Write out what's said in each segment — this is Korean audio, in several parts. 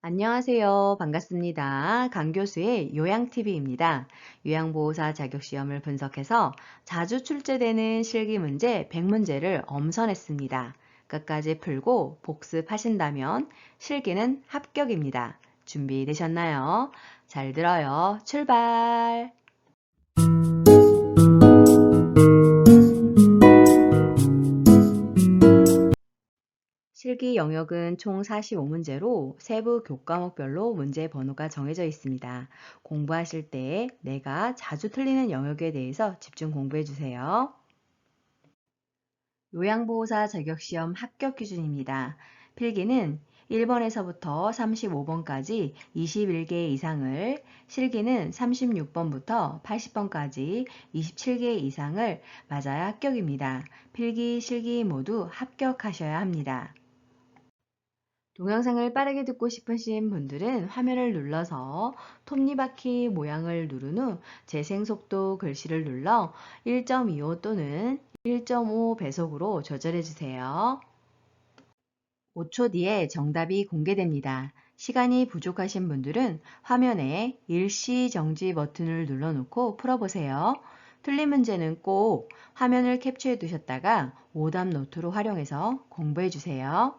안녕하세요. 반갑습니다. 강 교수의 요양TV입니다. 요양보호사 자격시험을 분석해서 자주 출제되는 실기 문제 100문제를 엄선했습니다. 끝까지 풀고 복습하신다면 실기는 합격입니다. 준비되셨나요? 잘 들어요. 출발! 실기 영역은 총 45문제로 세부 교과목별로 문제 번호가 정해져 있습니다. 공부하실 때 내가 자주 틀리는 영역에 대해서 집중 공부해 주세요. 요양보호사 자격시험 합격 기준입니다. 필기는 1번에서부터 35번까지 21개 이상을, 실기는 36번부터 80번까지 27개 이상을 맞아야 합격입니다. 필기, 실기 모두 합격하셔야 합니다. 동영상을 빠르게 듣고 싶으신 분들은 화면을 눌러서 톱니바퀴 모양을 누른 후 재생속도 글씨를 눌러 1.25 또는 1.5 배속으로 조절해 주세요. 5초 뒤에 정답이 공개됩니다. 시간이 부족하신 분들은 화면에 일시 정지 버튼을 눌러놓고 풀어보세요. 틀린 문제는 꼭 화면을 캡처해 두셨다가 오답 노트로 활용해서 공부해 주세요.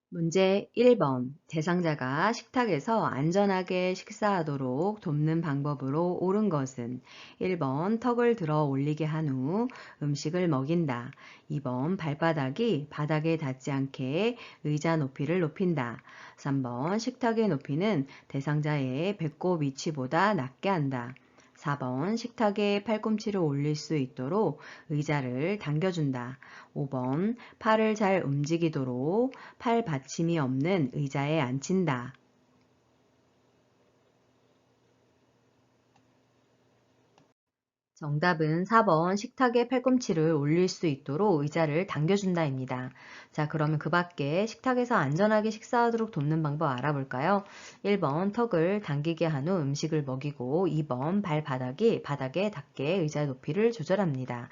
문제 1번. 대상자가 식탁에서 안전하게 식사하도록 돕는 방법으로 옳은 것은 1번 턱을 들어 올리게 한 후 음식을 먹인다. 2번 발바닥이 바닥에 닿지 않게 의자 높이를 높인다. 3번 식탁의 높이는 대상자의 배꼽 위치보다 낮게 한다. 4번 식탁에 팔꿈치를 올릴 수 있도록 의자를 당겨준다. 5번 팔을 잘 움직이도록 팔 받침이 없는 의자에 앉힌다. 정답은 4번 식탁에 팔꿈치를 올릴 수 있도록 의자를 당겨준다입니다. 자, 그러면 그 밖에 식탁에서 안전하게 식사하도록 돕는 방법 알아볼까요? 1번 턱을 당기게 한 후 음식을 먹이고 2번 발바닥이 바닥에 닿게 의자 높이를 조절합니다.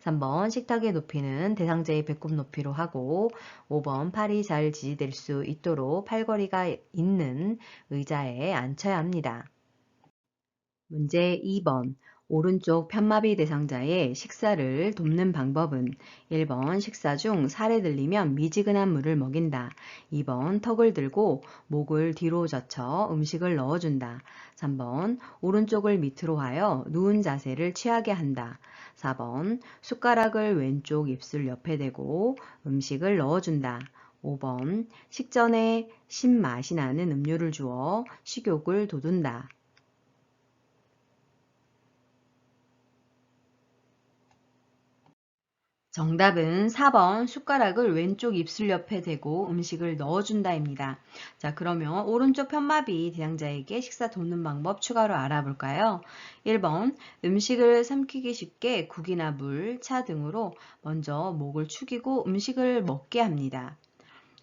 3번 식탁의 높이는 대상자의 배꼽 높이로 하고 5번 팔이 잘 지지될 수 있도록 팔걸이가 있는 의자에 앉혀야 합니다. 문제 2번. 오른쪽 편마비 대상자의 식사를 돕는 방법은 1번 식사 중 살에 들리면 미지근한 물을 먹인다. 2번 턱을 들고 목을 뒤로 젖혀 음식을 넣어준다. 3번 오른쪽을 밑으로 하여 누운 자세를 취하게 한다. 4번 숟가락을 왼쪽 입술 옆에 대고 음식을 넣어준다. 5번 식전에 신맛이 나는 음료를 주어 식욕을 돋운다. 정답은 4번 숟가락을 왼쪽 입술 옆에 대고 음식을 넣어준다입니다. 자, 그러면 오른쪽 편마비 대상자에게 식사 돕는 방법 추가로 알아볼까요? 1번 음식을 삼키기 쉽게 국이나 물, 차 등으로 먼저 목을 축이고 음식을 먹게 합니다.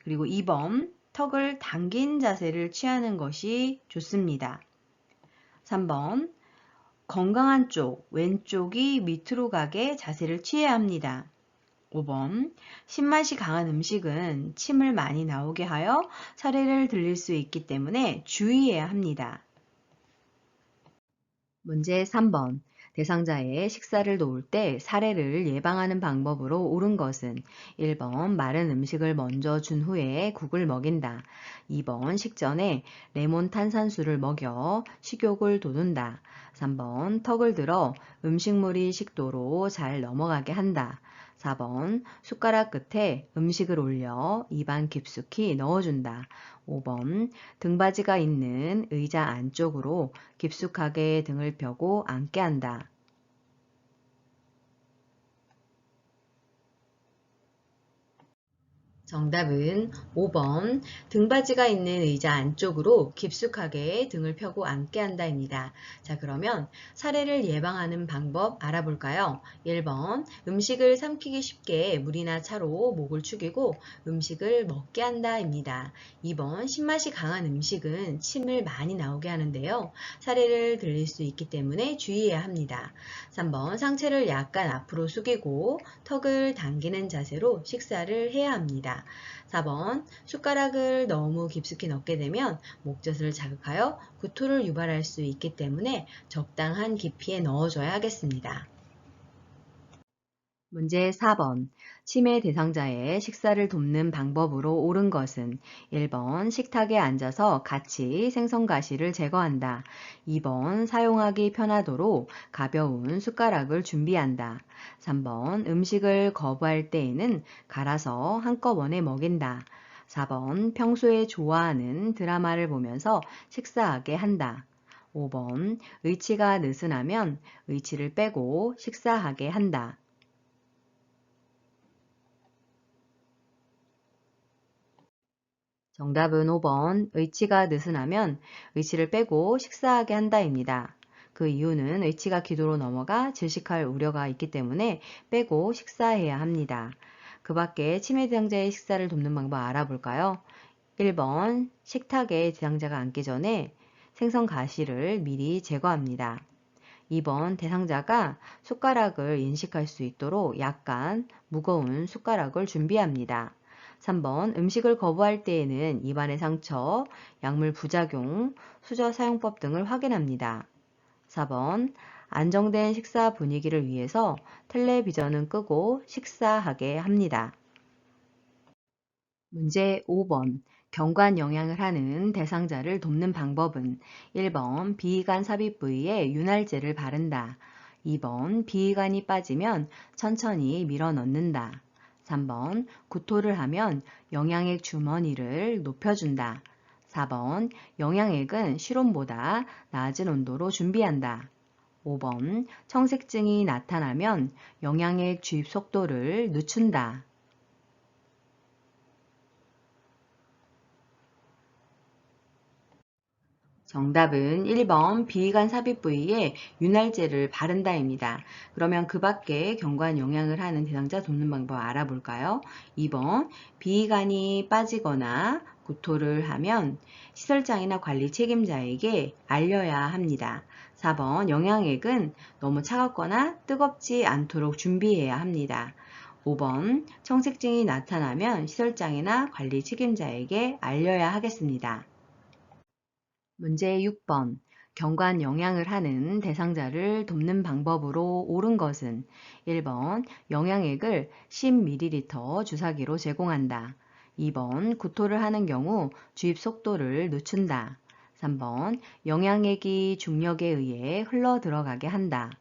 그리고 2번 턱을 당긴 자세를 취하는 것이 좋습니다. 3번 건강한 쪽, 왼쪽이 밑으로 가게 자세를 취해야 합니다. 5번 신맛이 강한 음식은 침을 많이 나오게 하여 사례를 들릴 수 있기 때문에 주의해야 합니다. 문제 3번. 대상자의 식사를 도울 때 사례를 예방하는 방법으로 옳은 것은 1번 마른 음식을 먼저 준 후에 국을 먹인다. 2번 식전에 레몬 탄산수를 먹여 식욕을 돋운다. 3번 턱을 들어 음식물이 식도로 잘 넘어가게 한다. 4번 숟가락 끝에 음식을 올려 입안 깊숙이 넣어준다. 5번 등받이가 있는 의자 안쪽으로 깊숙하게 등을 펴고 앉게 한다. 정답은 5번 등받이가 있는 의자 안쪽으로 깊숙하게 등을 펴고 앉게 한다입니다. 자, 그러면 사례를 예방하는 방법 알아볼까요? 1번 음식을 삼키기 쉽게 물이나 차로 목을 축이고 음식을 먹게 한다입니다. 2번 신맛이 강한 음식은 침을 많이 나오게 하는데요. 사례를 들릴 수 있기 때문에 주의해야 합니다. 3번 상체를 약간 앞으로 숙이고 턱을 당기는 자세로 식사를 해야 합니다. 4번 숟가락을 너무 깊숙이 넣게 되면 목젖을 자극하여 구토를 유발할 수 있기 때문에 적당한 깊이에 넣어줘야 하겠습니다. 문제 4번. 치매 대상자의 식사를 돕는 방법으로 옳은 것은 1번 식탁에 앉아서 같이 생선가시를 제거한다. 2번 사용하기 편하도록 가벼운 숟가락을 준비한다. 3번 음식을 거부할 때에는 갈아서 한꺼번에 먹인다. 4번 평소에 좋아하는 드라마를 보면서 식사하게 한다. 5번 의치가 느슨하면 의치를 빼고 식사하게 한다. 정답은 5번 의치가 느슨하면 의치를 빼고 식사하게 한다입니다. 그 이유는 의치가 기도로 넘어가 질식할 우려가 있기 때문에 빼고 식사해야 합니다. 그 밖에 치매 대상자의 식사를 돕는 방법 알아볼까요? 1번 식탁에 대상자가 앉기 전에 생선 가시를 미리 제거합니다. 2번 대상자가 숟가락을 인식할 수 있도록 약간 무거운 숟가락을 준비합니다. 3번 음식을 거부할 때에는 입안의 상처, 약물 부작용, 수저 사용법 등을 확인합니다. 4번 안정된 식사 분위기를 위해서 텔레비전은 끄고 식사하게 합니다. 문제 5번. 경관 영양을 하는 대상자를 돕는 방법은 1번 비위관 삽입 부위에 윤활제를 바른다. 2번 비위관이 빠지면 천천히 밀어 넣는다. 3번 구토를 하면 영양액 주머니를 높여준다. 4번 영양액은 실온보다 낮은 온도로 준비한다. 5번 청색증이 나타나면 영양액 주입 속도를 늦춘다. 정답은 1번 비위관 삽입 부위에 윤활제를 바른다입니다. 그러면 그 밖에 경관 영양을 하는 대상자 돕는 방법 알아볼까요? 2번 비위관이 빠지거나 구토를 하면 시설장이나 관리 책임자에게 알려야 합니다. 4번 영양액은 너무 차갑거나 뜨겁지 않도록 준비해야 합니다. 5번 청색증이 나타나면 시설장이나 관리 책임자에게 알려야 하겠습니다. 문제 6번. 경관 영양을 하는 대상자를 돕는 방법으로 옳은 것은 1번 영양액을 10ml 주사기로 제공한다. 2번 구토를 하는 경우 주입 속도를 늦춘다. 3번 영양액이 중력에 의해 흘러 들어가게 한다.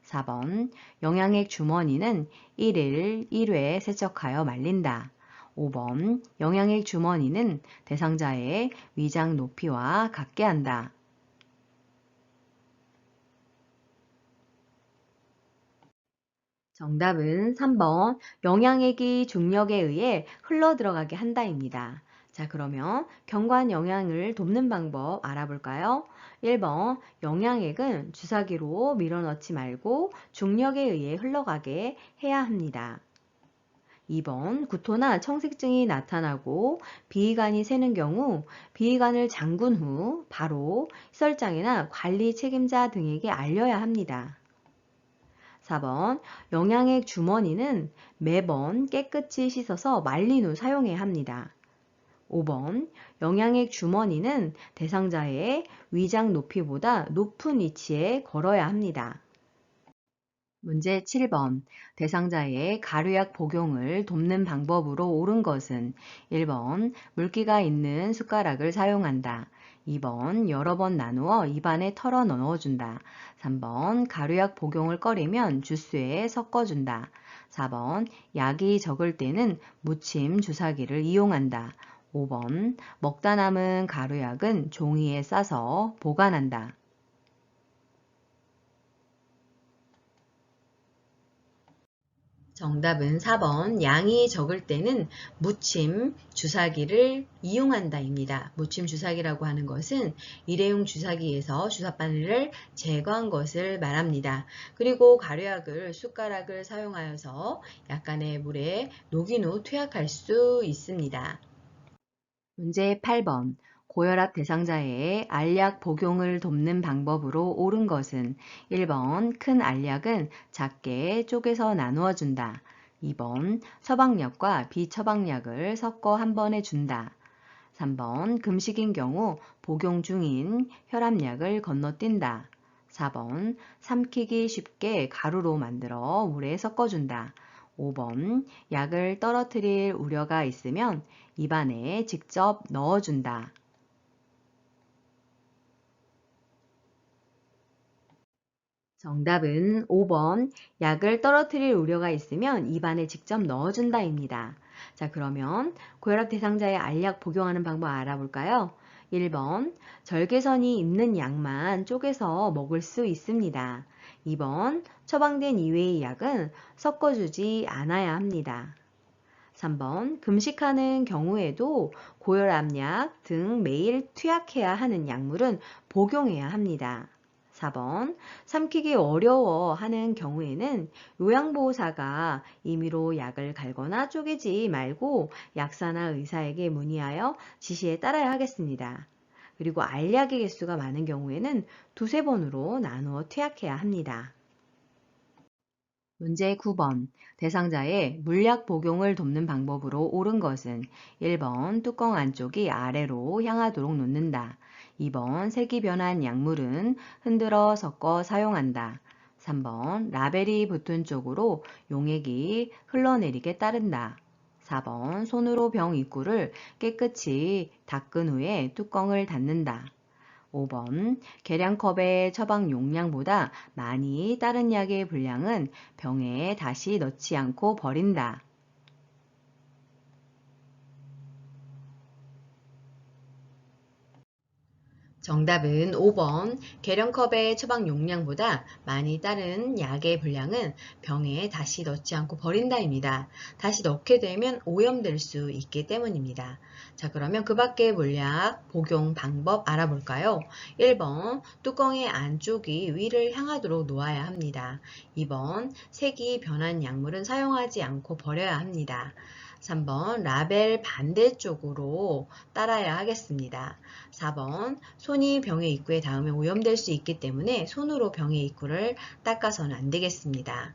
4번 영양액 주머니는 1일 1회 세척하여 말린다. 5번 영양액 주머니는 대상자의 위장 높이와 같게 한다. 정답은 3번 영양액이 중력에 의해 흘러 들어가게 한다입니다. 자, 그러면 경관 영양을 돕는 방법 알아볼까요? 1번 영양액은 주사기로 밀어넣지 말고 중력에 의해 흘러가게 해야 합니다. 2번 구토나 청색증이 나타나고 비위관이 새는 경우 비위관을 잠근 후 바로 시설장이나 관리 책임자 등에게 알려야 합니다. 4번 영양액 주머니는 매번 깨끗이 씻어서 말린 후 사용해야 합니다. 5번 영양액 주머니는 대상자의 위장 높이보다 높은 위치에 걸어야 합니다. 문제 7번. 대상자의 가루약 복용을 돕는 방법으로 옳은 것은 1번 물기가 있는 숟가락을 사용한다. 2번 여러 번 나누어 입안에 털어 넣어준다. 3번 가루약 복용을 꺼리면 주스에 섞어준다. 4번 약이 적을 때는 무침 주사기를 이용한다. 5번 먹다 남은 가루약은 종이에 싸서 보관한다. 정답은 4번 양이 적을 때는 무침 주사기를 이용한다입니다. 무침 주사기라고 하는 것은 일회용 주사기에서 주사바늘을 제거한 것을 말합니다. 그리고 가루약을 숟가락을 사용하여서 약간의 물에 녹인 후 투약할 수 있습니다. 문제 8번. 고혈압 대상자의 알약 복용을 돕는 방법으로 옳은 것은 1번 큰 알약은 작게 쪼개서 나누어 준다. 2번 처방약과 비처방약을 섞어 한 번에 준다. 3번 금식인 경우 복용 중인 혈압약을 건너뛴다. 4번 삼키기 쉽게 가루로 만들어 물에 섞어준다. 5번 약을 떨어뜨릴 우려가 있으면 입안에 직접 넣어준다. 정답은 5번 약을 떨어뜨릴 우려가 있으면 입안에 직접 넣어준다입니다. 자, 그러면 고혈압 대상자의 알약 복용하는 방법 알아볼까요? 1번 절개선이 있는 약만 쪼개서 먹을 수 있습니다. 2번 처방된 이외의 약은 섞어주지 않아야 합니다. 3번 금식하는 경우에도 고혈압약 등 매일 투약해야 하는 약물은 복용해야 합니다. 4번 삼키기 어려워하는 경우에는 요양보호사가 임의로 약을 갈거나 쪼개지 말고 약사나 의사에게 문의하여 지시에 따라야 하겠습니다. 그리고 알약의 개수가 많은 경우에는 두세 번으로 나누어 투약해야 합니다. 문제 9번. 대상자의 물약 복용을 돕는 방법으로 옳은 것은 1번 뚜껑 안쪽이 아래로 향하도록 놓는다. 2번 색이 변한 약물은 흔들어 섞어 사용한다. 3번 라벨이 붙은 쪽으로 용액이 흘러내리게 따른다. 4번 손으로 병 입구를 깨끗이 닦은 후에 뚜껑을 닫는다. 5번 계량컵의 처방 용량보다 많이 다른 약의 분량은 병에 다시 넣지 않고 버린다. 정답은 5번 계량컵의 처방 용량보다 많이 따른 약의 분량은 병에 다시 넣지 않고 버린다입니다. 다시 넣게 되면 오염될 수 있기 때문입니다. 자, 그러면 그 밖의 물약 복용 방법 알아볼까요? 1번 뚜껑의 안쪽이 위를 향하도록 놓아야 합니다. 2번 색이 변한 약물은 사용하지 않고 버려야 합니다. 3번 라벨 반대쪽으로 따라야 하겠습니다. 4번 손이 병의 입구에 닿으면 오염될 수 있기 때문에 손으로 병의 입구를 닦아서는 안 되겠습니다.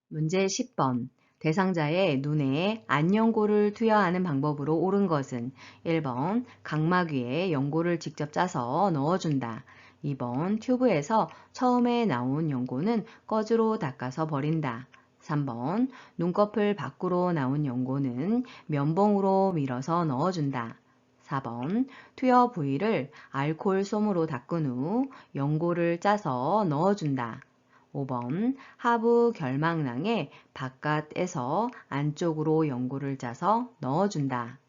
문제 10번. 대상자의 눈에 안연고를 투여하는 방법으로 옳은 것은 1번 각막 위에 연고를 직접 짜서 넣어준다. 2번 튜브에서 처음에 나온 연고는 꺼즈로 닦아서 버린다. 3번 눈꺼풀 밖으로 나온 연고는 면봉으로 밀어서 넣어준다. 4번 투여 부위를 알코올 솜으로 닦은 후 연고를 짜서 넣어준다. 5번 하부 결막낭의 바깥에서 안쪽으로 연고를 짜서 넣어준다.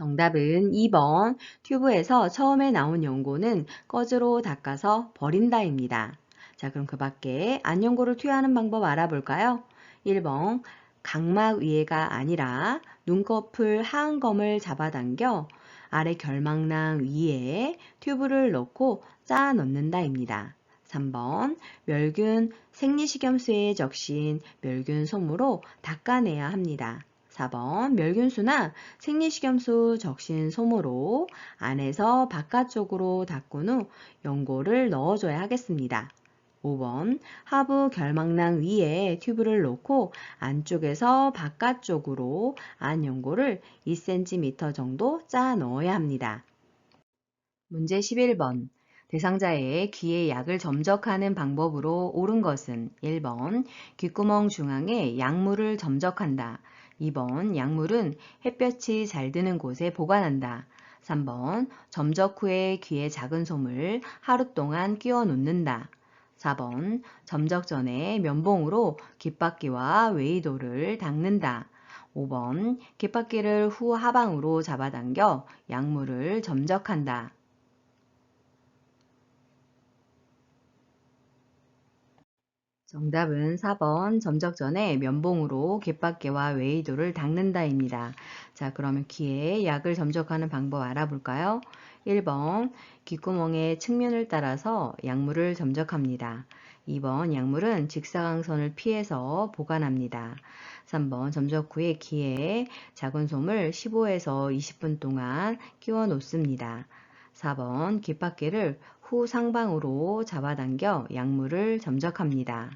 정답은 2번 튜브에서 처음에 나온 연고는 꺼즈로 닦아서 버린다입니다. 자, 그럼 그 밖에 안연고를 투여하는 방법 알아볼까요? 1번 각막 위에가 아니라 눈꺼풀 하안검을 잡아당겨 아래 결막낭 위에 튜브를 넣고 짜 넣는다입니다. 3번 멸균 생리식염수에 적신 멸균 솜으로 닦아내야 합니다. 4번 멸균수나 생리식염수 적신 솜으로 안에서 바깥쪽으로 닦은 후 연고를 넣어줘야 하겠습니다. 5번 하부 결막낭 위에 튜브를 놓고 안쪽에서 바깥쪽으로 안 연고를 2cm 정도 짜 넣어야 합니다. 문제 11번. 대상자의 귀에 약을 점적하는 방법으로 옳은 것은 1번 귓구멍 중앙에 약물을 점적한다. 2번 약물은 햇볕이 잘 드는 곳에 보관한다. 3번 점적 후에 귀에 작은 솜을 하루 동안 끼워 놓는다. 4번 점적 전에 면봉으로 귓바퀴와 외이도를 닦는다. 5번 귓바퀴를 후 하방으로 잡아당겨 약물을 점적한다. 정답은 4번 점적 전에 면봉으로 갯바퀴와 웨이도를 닦는다입니다. 자, 그러면 귀에 약을 점적하는 방법 알아볼까요? 1번 귓구멍의 측면을 따라서 약물을 점적합니다. 2번 약물은 직사광선을 피해서 보관합니다. 3번 점적 후에 귀에 작은 솜을 15에서 20분 동안 끼워 놓습니다. 4번 귓바퀴를 후 상방으로 잡아당겨 약물을 점적합니다.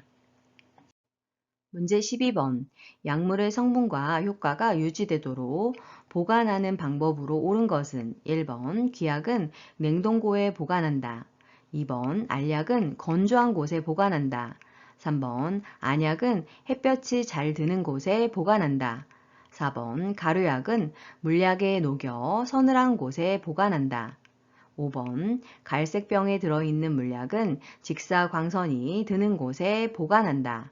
문제 12번. 약물의 성분과 효과가 유지되도록 보관하는 방법으로 옳은 것은 1번 기약은 냉동고에 보관한다. 2번 알약은 건조한 곳에 보관한다. 3번 안약은 햇볕이 잘 드는 곳에 보관한다. 4번 가루약은 물약에 녹여 서늘한 곳에 보관한다. 5번 갈색병에 들어있는 물약은 직사광선이 드는 곳에 보관한다.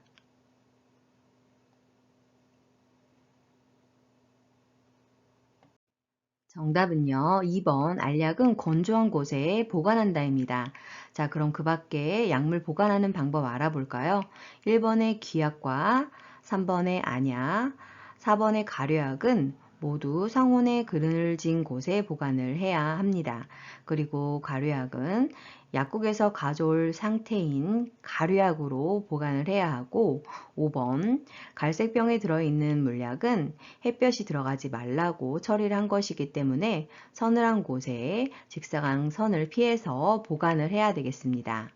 정답은요. 2번 알약은 건조한 곳에 보관한다입니다. 자, 그럼 그 밖에 약물 보관하는 방법 알아볼까요? 1번의 기약과 3번의 안약, 4번의 가려약은 모두 상온에 그늘진 곳에 보관을 해야 합니다. 그리고 가려약은 약국에서 가져올 상태인 가루약으로 보관을 해야 하고 5번 갈색병에 들어있는 물약은 햇볕이 들어가지 말라고 처리를 한 것이기 때문에 서늘한 곳에 직사광선을 피해서 보관을 해야 되겠습니다.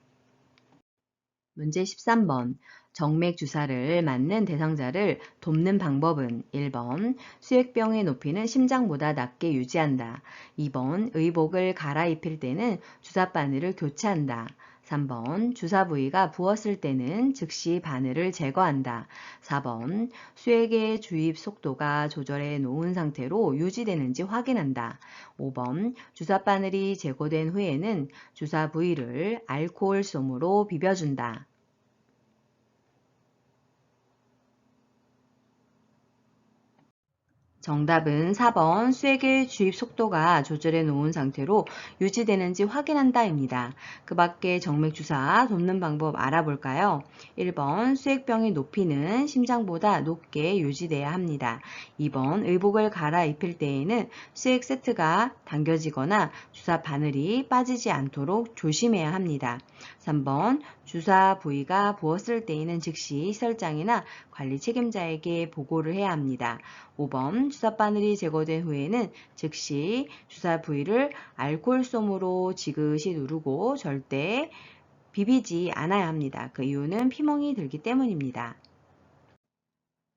문제 13번. 정맥 주사를 맞는 대상자를 돕는 방법은 1번 수액병의 높이는 심장보다 낮게 유지한다. 2번 의복을 갈아입힐 때는 주사 바늘을 교체한다. 3번 주사 부위가 부었을 때는 즉시 바늘을 제거한다. 4번 수액의 주입 속도가 조절해 놓은 상태로 유지되는지 확인한다. 5번 주사 바늘이 제거된 후에는 주사 부위를 알코올 솜으로 비벼준다. 정답은 4번 수액의 주입 속도가 조절해 놓은 상태로 유지되는지 확인한다입니다. 그 밖에 정맥 주사 돕는 방법 알아볼까요? 1번 수액병의 높이는 심장보다 높게 유지돼야 합니다. 2번 의복을 갈아입힐 때에는 수액 세트가 당겨지거나 주사 바늘이 빠지지 않도록 조심해야 합니다. 3번 주사 부위가 부었을 때에는 즉시 시설장이나 관리 책임자에게 보고를 해야 합니다. 5번 주사 바늘이 제거된 후에는 즉시 주사 부위를 알코올솜으로 지그시 누르고 절대 비비지 않아야 합니다. 그 이유는 피멍이 들기 때문입니다.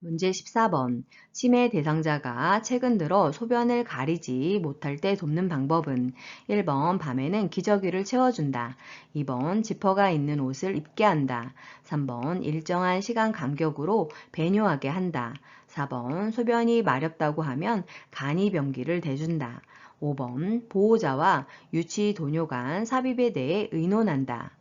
문제 14번. 치매 대상자가 최근 들어 소변을 가리지 못할 때 돕는 방법은 1번 밤에는 기저귀를 채워준다. 2번 지퍼가 있는 옷을 입게 한다. 3번 일정한 시간 간격으로 배뇨하게 한다. 4번 소변이 마렵다고 하면 간이병기를 대준다. 5번 보호자와 유치 도뇨 간 삽입에 대해 의논한다.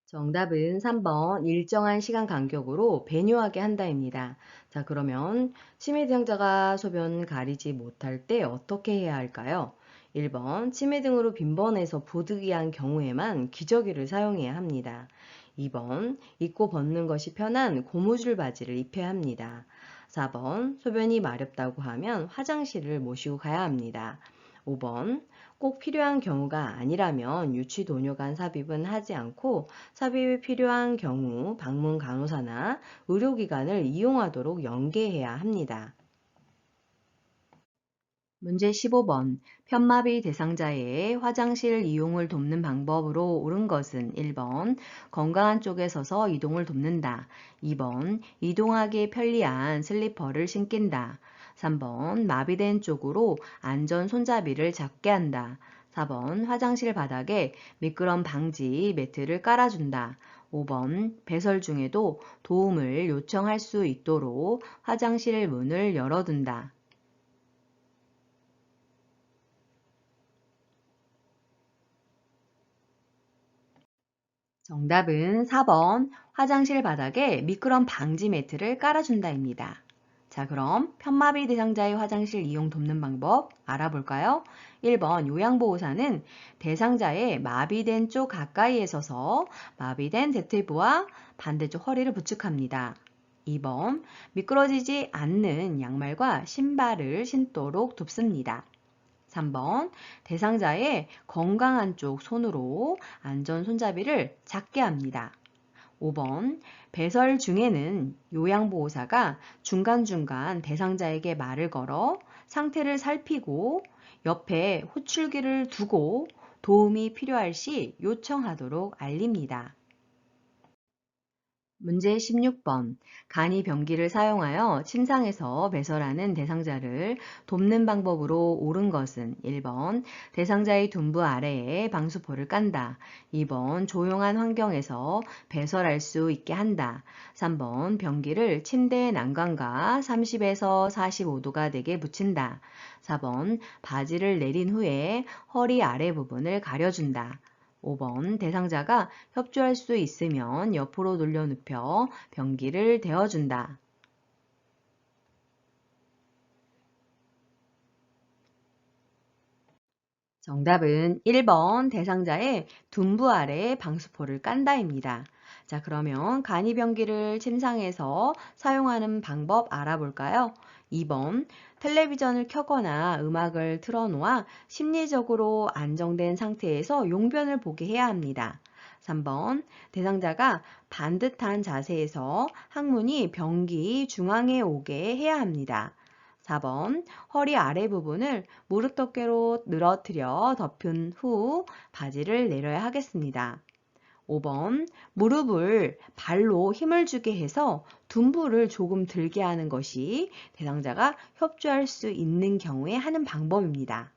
정답은 3번 일정한 시간 간격으로 배뇨하게 한다입니다. 자, 그러면 치매 대상자가 소변 가리지 못할 때 어떻게 해야 할까요? 1번 치매 등으로 빈번해서 부득이한 경우에만 기저귀를 사용해야 합니다. 2번 입고 벗는 것이 편한 고무줄 바지를 입혀야 합니다. 4번 소변이 마렵다고 하면 화장실을 모시고 가야 합니다. 5번 꼭 필요한 경우가 아니라면 유치 도뇨 간 삽입은 하지 않고 삽입이 필요한 경우 방문 간호사나 의료기관을 이용하도록 연계해야 합니다. 문제 15번. 편마비 대상자의 화장실 이용을 돕는 방법으로 옳은 것은 1번 건강한 쪽에 서서 이동을 돕는다. 2번 이동하기 편리한 슬리퍼를 신긴다. 3번 마비된 쪽으로 안전 손잡이를 잡게 한다. 4번 화장실 바닥에 미끄럼 방지 매트를 깔아준다. 5번 배설 중에도 도움을 요청할 수 있도록 화장실 문을 열어둔다. 정답은 4번 화장실 바닥에 미끄럼 방지 매트를 깔아준다입니다. 자, 그럼 편마비 대상자의 화장실 이용 돕는 방법 알아볼까요? 1번 요양보호사는 대상자의 마비된 쪽 가까이에 서서 마비된 대퇴부와 반대쪽 허리를 부축합니다. 2번 미끄러지지 않는 양말과 신발을 신도록 돕습니다. 3번 대상자의 건강한 쪽 손으로 안전 손잡이를 잡게 합니다. 5번 배설 중에는 요양보호사가 중간중간 대상자에게 말을 걸어 상태를 살피고 옆에 호출기를 두고 도움이 필요할 시 요청하도록 알립니다. 문제 16번. 간이 변기를 사용하여 침상에서 배설하는 대상자를 돕는 방법으로 옳은 것은 1번 대상자의 둔부 아래에 방수포를 깐다. 2번 조용한 환경에서 배설할 수 있게 한다. 3번 변기를 침대의 난간과 30에서 45도가 되게 붙인다. 4번 바지를 내린 후에 허리 아래 부분을 가려준다. 5번 대상자가 협조할 수 있으면 옆으로 돌려 눕혀 변기를 데워준다. 정답은 1번 대상자의 둔부 아래에 방수포를 깐다입니다. 자, 그러면 간이변기를 침상에서 사용하는 방법 알아볼까요? 2번 텔레비전을 켜거나 음악을 틀어놓아 심리적으로 안정된 상태에서 용변을 보게 해야 합니다. 3번 대상자가 반듯한 자세에서 항문이 변기 중앙에 오게 해야 합니다. 4번 허리 아래 부분을 무릎 덮개로 늘어뜨려 덮은 후 바지를 내려야 하겠습니다. 5번 무릎을 발로 힘을 주게 해서 둔부를 조금 들게 하는 것이 대상자가 협조할 수 있는 경우에 하는 방법입니다.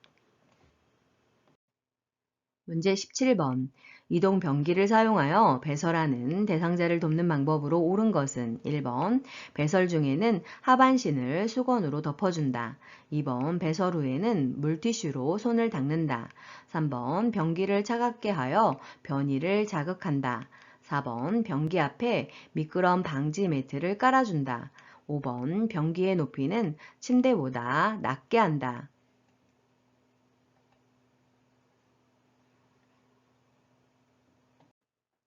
문제 17번. 이동 변기를 사용하여 배설하는 대상자를 돕는 방법으로 옳은 것은 1번 배설 중에는 하반신을 수건으로 덮어준다. 2번 배설 후에는 물티슈로 손을 닦는다. 3번 변기를 차갑게 하여 변이를 자극한다. 4번 변기 앞에 미끄럼 방지 매트를 깔아준다. 5번 변기의 높이는 침대보다 낮게 한다.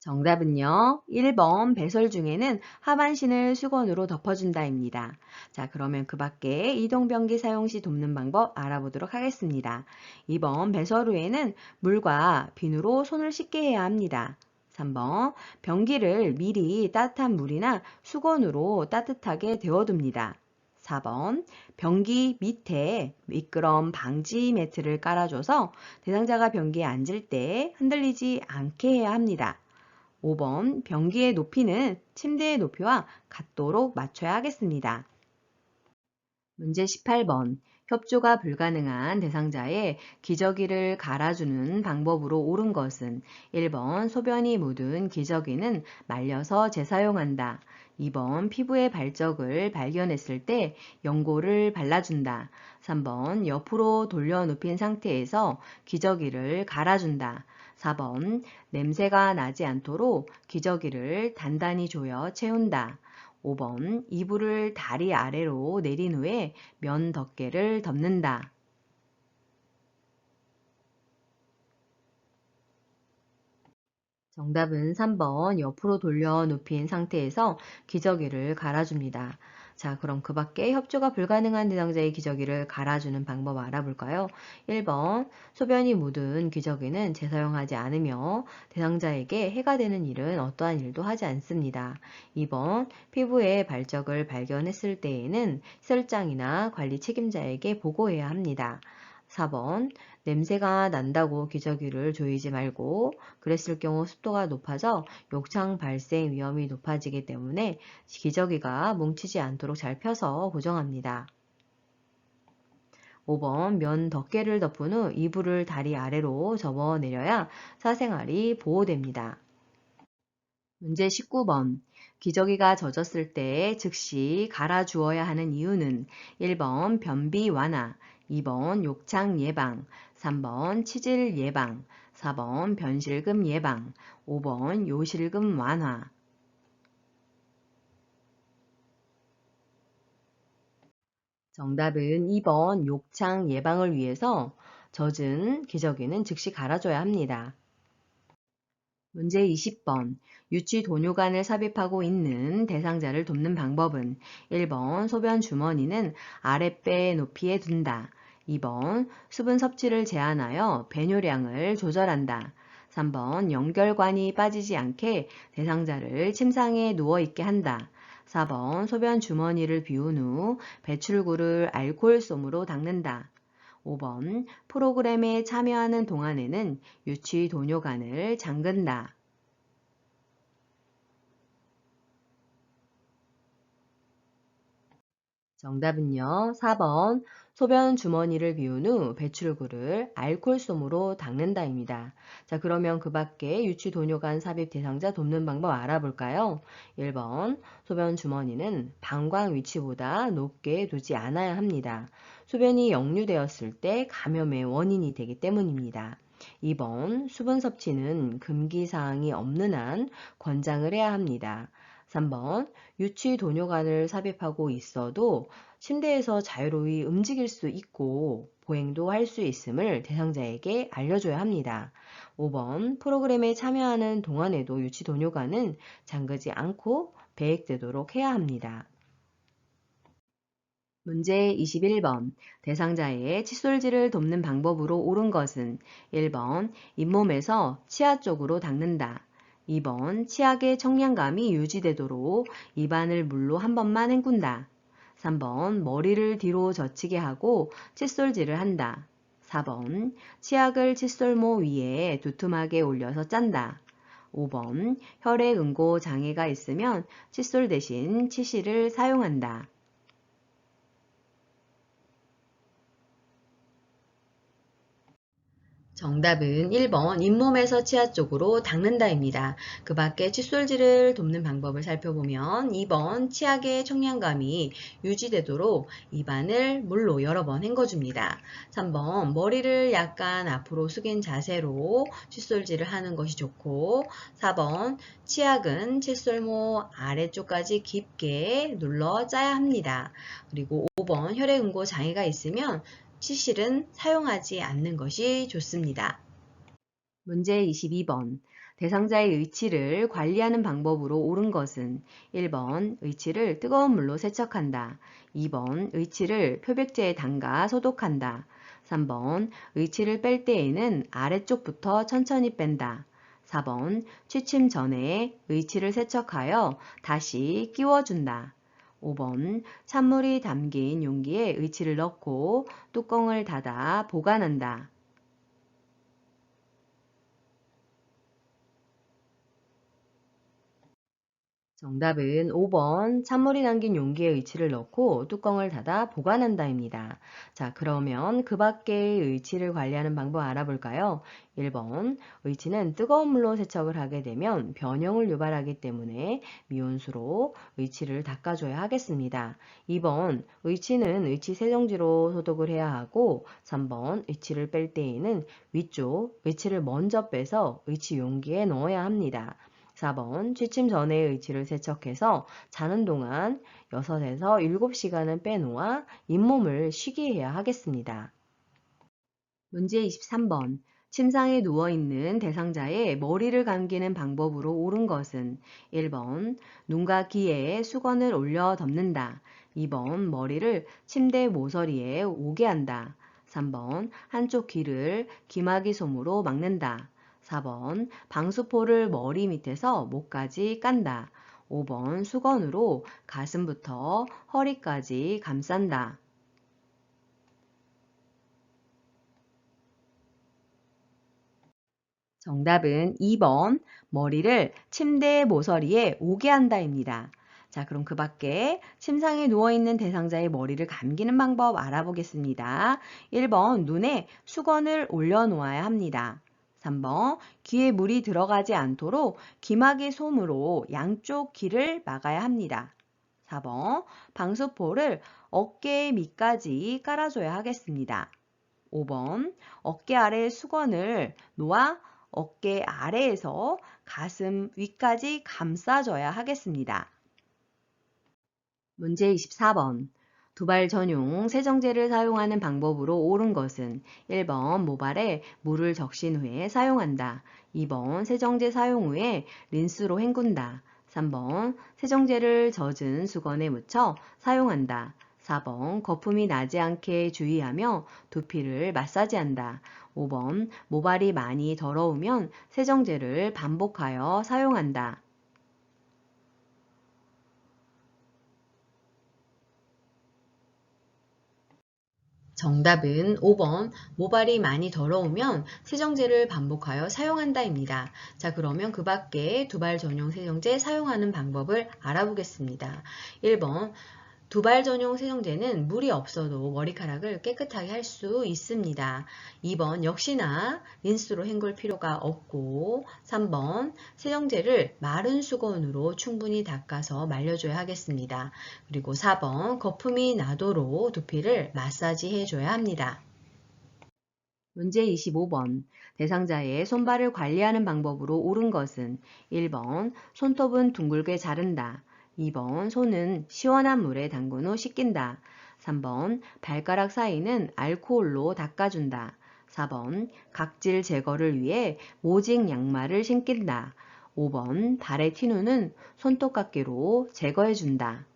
정답은요. 1번 배설 중에는 하반신을 수건으로 덮어준다입니다. 자, 그러면 그 밖에 이동변기 사용 시 돕는 방법 알아보도록 하겠습니다. 2번 배설 후에는 물과 비누로 손을 씻게 해야 합니다. 3번 변기를 미리 따뜻한 물이나 수건으로 따뜻하게 데워둡니다. 4번 변기 밑에 미끄럼 방지 매트를 깔아줘서 대상자가 변기에 앉을 때 흔들리지 않게 해야 합니다. 5번 변기의 높이는 침대의 높이와 같도록 맞춰야 하겠습니다. 문제 18번. 협조가 불가능한 대상자의 기저귀를 갈아주는 방법으로 옳은 것은 1번 소변이 묻은 기저귀는 말려서 재사용한다. 2번 피부의 발적을 발견했을 때 연고를 발라준다. 3번 옆으로 돌려 눕힌 상태에서 기저귀를 갈아준다. 4번 냄새가 나지 않도록 기저귀를 단단히 조여 채운다. 5번 이불을 다리 아래로 내린 후에 면 덮개를 덮는다. 정답은 3번 옆으로 돌려 눕힌 상태에서 기저귀를 갈아줍니다. 자, 그럼 그 밖에 협조가 불가능한 대상자의 기저귀를 갈아주는 방법 알아볼까요? 1번 소변이 묻은 기저귀는 재사용하지 않으며 대상자에게 해가 되는 일은 어떠한 일도 하지 않습니다. 2번 피부에 발적을 발견했을 때에는 시설장이나 관리 책임자에게 보고해야 합니다. 4번 냄새가 난다고 기저귀를 조이지 말고 그랬을 경우 습도가 높아져 욕창 발생 위험이 높아지기 때문에 기저귀가 뭉치지 않도록 잘 펴서 고정합니다. 5번 면 덮개를 덮은 후 이불을 다리 아래로 접어 내려야 사생활이 보호됩니다. 문제 19번. 기저귀가 젖었을 때 즉시 갈아주어야 하는 이유는 1번 변비 완화, 2번 욕창 예방, 3번 치질 예방, 4번 변실금 예방, 5번 요실금 완화. 정답은 2번 욕창 예방을 위해서 젖은 기저귀는 즉시 갈아줘야 합니다. 문제 20번. 유치 도뇨관을 삽입하고 있는 대상자를 돕는 방법은 1번 소변 주머니는 아랫배 높이에 둔다. 2번 수분 섭취를 제한하여 배뇨량을 조절한다. 3번 연결관이 빠지지 않게 대상자를 침상에 누워있게 한다. 4번 소변 주머니를 비운 후 배출구를 알코올솜으로 닦는다. 5번 프로그램에 참여하는 동안에는 유치 도뇨관을 잠근다. 정답은요. 4번 소변 주머니를 비운 후 배출구를 알코올솜으로 닦는다입니다. 자, 그러면 그 밖에 유치 도뇨관 삽입 대상자 돕는 방법 알아볼까요? 1번 소변 주머니는 방광 위치보다 높게 두지 않아야 합니다. 소변이 역류되었을 때 감염의 원인이 되기 때문입니다. 2번 수분 섭취는 금기사항이 없는 한 권장을 해야 합니다. 3번 유치 도뇨관을 삽입하고 있어도 침대에서 자유로이 움직일 수 있고 보행도 할 수 있음을 대상자에게 알려줘야 합니다. 5번 프로그램에 참여하는 동안에도 유치 도뇨관은 잠그지 않고 배액되도록 해야 합니다. 문제 21번. 대상자의 칫솔질을 돕는 방법으로 옳은 것은 1번 잇몸에서 치아 쪽으로 닦는다. 2번 치약의 청량감이 유지되도록 입안을 물로 한 번만 헹군다. 3번 머리를 뒤로 젖히게 하고 칫솔질을 한다. 4번 치약을 칫솔모 위에 두툼하게 올려서 짠다. 5번 혈액 응고 장애가 있으면 칫솔 대신 치실을 사용한다. 정답은 1번 잇몸에서 치아 쪽으로 닦는다입니다. 그 밖에 칫솔질을 돕는 방법을 살펴보면 2번 치약의 청량감이 유지되도록 입안을 물로 여러 번 헹궈줍니다. 3번 머리를 약간 앞으로 숙인 자세로 칫솔질을 하는 것이 좋고 4번 치약은 칫솔모 아래쪽까지 깊게 눌러 짜야 합니다. 그리고 5번 혈액응고 장애가 있으면 치실은 사용하지 않는 것이 좋습니다. 문제 22번. 대상자의 의치를 관리하는 방법으로 옳은 것은 1번 의치를 뜨거운 물로 세척한다. 2번 의치를 표백제에 담가 소독한다. 3번 의치를 뺄 때에는 아래쪽부터 천천히 뺀다. 4번 취침 전에 의치를 세척하여 다시 끼워준다. 5번 찬물이 담긴 용기에 의치를 넣고 뚜껑을 닫아 보관한다. 정답은 5번 찬물이 담긴 용기에 의치를 넣고 뚜껑을 닫아 보관한다입니다. 자, 그러면 그 밖의 의치를 관리하는 방법 알아볼까요? 1번 의치는 뜨거운 물로 세척을 하게 되면 변형을 유발하기 때문에 미온수로 의치를 닦아줘야 하겠습니다. 2번 의치는 의치 세정지로 소독을 해야 하고 3번 의치를 뺄 때에는 위쪽 의치를 먼저 빼서 의치 용기에 넣어야 합니다. 4번 취침 전에 의치를 세척해서 자는 동안 6에서 7시간은 빼놓아 잇몸을 쉬게 해야 하겠습니다. 문제 23번. 침상에 누워있는 대상자의 머리를 감기는 방법으로 옳은 것은 1번 눈과 귀에 수건을 올려 덮는다. 2번 머리를 침대 모서리에 오게 한다. 3번 한쪽 귀를 귀마개 솜으로 막는다. 4번 방수포를 머리 밑에서 목까지 깐다. 5번 수건으로 가슴부터 허리까지 감싼다. 정답은 2번 머리를 침대 모서리에 오게 한다입니다. 자, 그럼 그 밖에 침상에 누워있는 대상자의 머리를 감기는 방법 알아보겠습니다. 1번 눈에 수건을 올려놓아야 합니다. 3번 귀에 물이 들어가지 않도록 귀마개 솜으로 양쪽 귀를 막아야 합니다. 4번 방수포를 어깨 밑까지 깔아줘야 하겠습니다. 5번 어깨 아래 수건을 놓아 어깨 아래에서 가슴 위까지 감싸줘야 하겠습니다. 문제 24번. 두발 전용 세정제를 사용하는 방법으로 옳은 것은 1번 모발에 물을 적신 후에 사용한다. 2번 세정제 사용 후에 린스로 헹군다. 3번 세정제를 젖은 수건에 묻혀 사용한다. 4번 거품이 나지 않게 주의하며 두피를 마사지한다. 5번 모발이 많이 더러우면 세정제를 반복하여 사용한다. 정답은 5번 모발이 많이 더러우면 세정제를 반복하여 사용한다입니다. 자, 그러면 그 밖에 두발 전용 세정제 사용하는 방법을 알아보겠습니다. 1번 두발 전용 세정제는 물이 없어도 머리카락을 깨끗하게 할 수 있습니다. 2번 역시나 린스로 헹굴 필요가 없고 3번 세정제를 마른 수건으로 충분히 닦아서 말려줘야 하겠습니다. 그리고 4번 거품이 나도록 두피를 마사지 해줘야 합니다. 문제 25번 대상자의 손발을 관리하는 방법으로 옳은 것은 1번 손톱은 둥글게 자른다. 2번 손은 시원한 물에 담근 후 씻긴다. 3번 발가락 사이는 알코올로 닦아준다. 4번 각질 제거를 위해 모직 양말을 신긴다. 5번 발의 티눈은 손톱깎이로 제거해준다.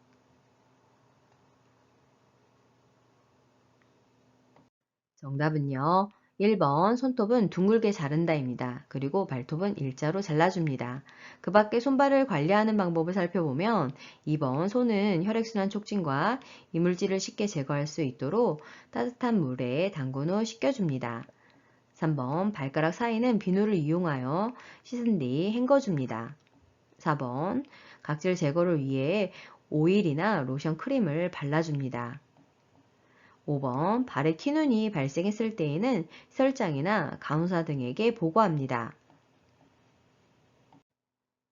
정답은요. 1번 손톱은 둥글게 자른다입니다. 그리고 발톱은 일자로 잘라줍니다. 그 밖에 손발을 관리하는 방법을 살펴보면 2번 손은 혈액순환 촉진과 이물질을 쉽게 제거할 수 있도록 따뜻한 물에 담근 후 씻겨줍니다. 3번 발가락 사이는 비누를 이용하여 씻은 뒤 헹궈줍니다. 4번 각질 제거를 위해 오일이나 로션 크림을 발라줍니다. 5번 발에 티눈이 발생했을 때에는 시설장이나 간호사 등에게 보고합니다.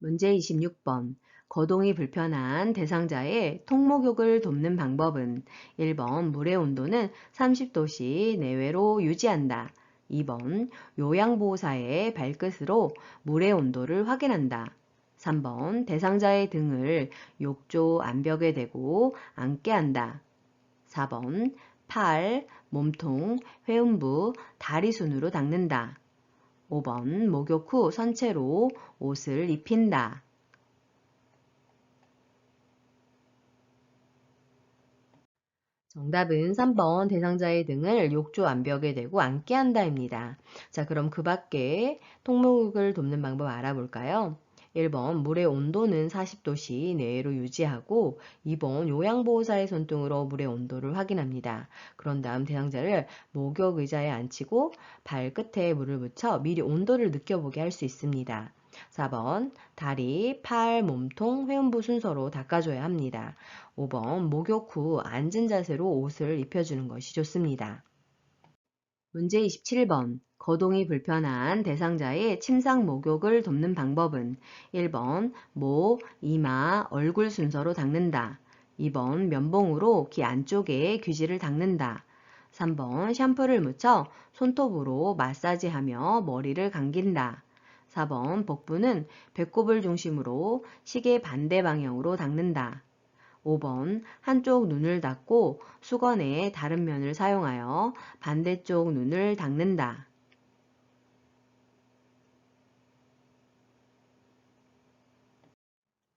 문제 26번 거동이 불편한 대상자의 통목욕을 돕는 방법은 1번 물의 온도는 30도씨 내외로 유지한다. 2번 요양보호사의 발끝으로 물의 온도를 확인한다. 3번 대상자의 등을 욕조 안벽에 대고 앉게 한다. 4번 팔, 몸통, 회음부, 다리 순으로 닦는다. 5번 목욕 후 선체로 옷을 입힌다. 정답은 3번 대상자의 등을 욕조 안벽에 대고 앉게 한다입니다. 자, 그럼 그 밖에 통목욕을 돕는 방법 알아볼까요? 1번 물의 온도는 40도씨 내외로 유지하고 2번 요양보호사의 손등으로 물의 온도를 확인합니다. 그런 다음 대상자를 목욕 의자에 앉히고 발끝에 물을 묻혀 미리 온도를 느껴보게 할 수 있습니다. 4번 다리, 팔, 몸통, 회음부 순서로 닦아줘야 합니다. 5번 목욕 후 앉은 자세로 옷을 입혀주는 것이 좋습니다. 문제 27번 거동이 불편한 대상자의 침상 목욕을 돕는 방법은 1번 목, 이마, 얼굴 순서로 닦는다. 2번 면봉으로 귀 안쪽에 귀지를 닦는다. 3번 샴푸를 묻혀 손톱으로 마사지하며 머리를 감긴다. 4번 복부는 배꼽을 중심으로 시계 반대 방향으로 닦는다. 5번 한쪽 눈을 닫고 수건의 다른 면을 사용하여 반대쪽 눈을 닦는다.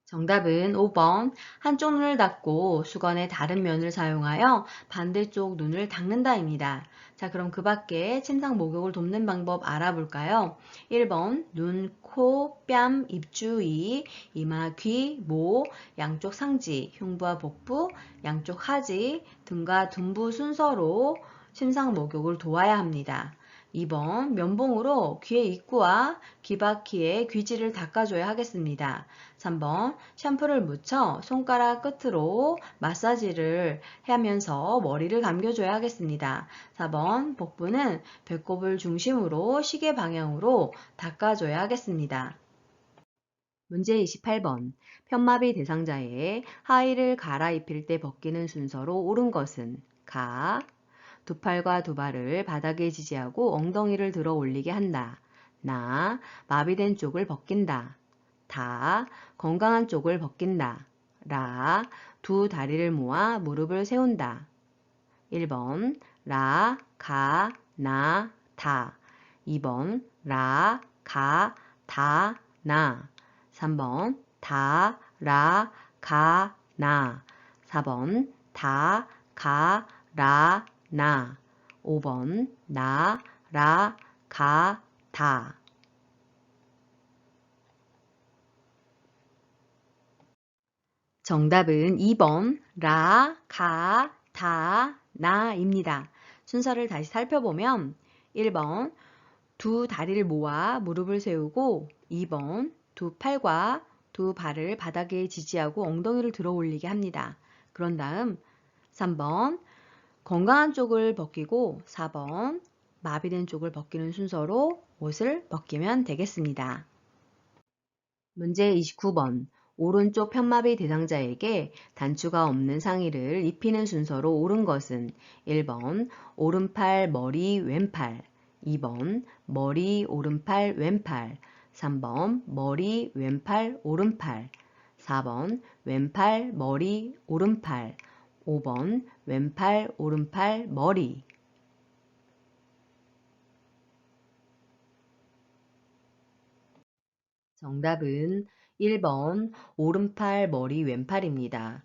정답은 5번 한쪽 눈을 닫고 수건의 다른 면을 사용하여 반대쪽 눈을 닦는다입니다. 자, 그럼 그 밖에 침상 목욕을 돕는 방법 알아볼까요? 1번 눈, 코, 뺨, 입 주위, 이마, 귀, 목, 양쪽 상지, 흉부와 복부, 양쪽 하지, 등과 둔부 순서로 침상 목욕을 도와야 합니다. 2번 면봉으로 귀의 입구와 귀바퀴의 귀지를 닦아줘야 하겠습니다. 3번 샴푸를 묻혀 손가락 끝으로 마사지를 하면서 머리를 감겨줘야 하겠습니다. 4번 복부는 배꼽을 중심으로 시계 방향으로 닦아줘야 하겠습니다. 문제 28번 편마비 대상자의 하의를 갈아입힐 때 벗기는 순서로 옳은 것은 가, 두 팔과 두 발을 바닥에 지지하고 엉덩이를 들어 올리게 한다. 나, 마비된 쪽을 벗긴다. 다, 건강한 쪽을 벗긴다. 라, 두 다리를 모아 무릎을 세운다. 1번 라, 가, 나, 다. 2번 라, 가, 다, 나. 3번 다, 라, 가, 나. 4번 다, 가, 라, 나. 5번 나, 라, 가, 다. 정답은 2번 라, 가, 다, 나입니다. 순서를 다시 살펴보면 1번 두 다리를 모아 무릎을 세우고 2번 두 팔과 두 발을 바닥에 지지하고 엉덩이를 들어 올리게 합니다. 그런 다음 3번 건강한 쪽을 벗기고 4번 마비된 쪽을 벗기는 순서로 옷을 벗기면 되겠습니다. 문제 29번. 오른쪽 편마비 대상자에게 단추가 없는 상의를 입히는 순서로 옳은 것은 1번 오른팔 머리 왼팔, 2번 머리 오른팔 왼팔, 3번 머리 왼팔 오른팔, 4번 왼팔 머리 오른팔, 5번 왼팔 오른팔 머리. 정답은 1번 오른팔 머리 왼팔입니다.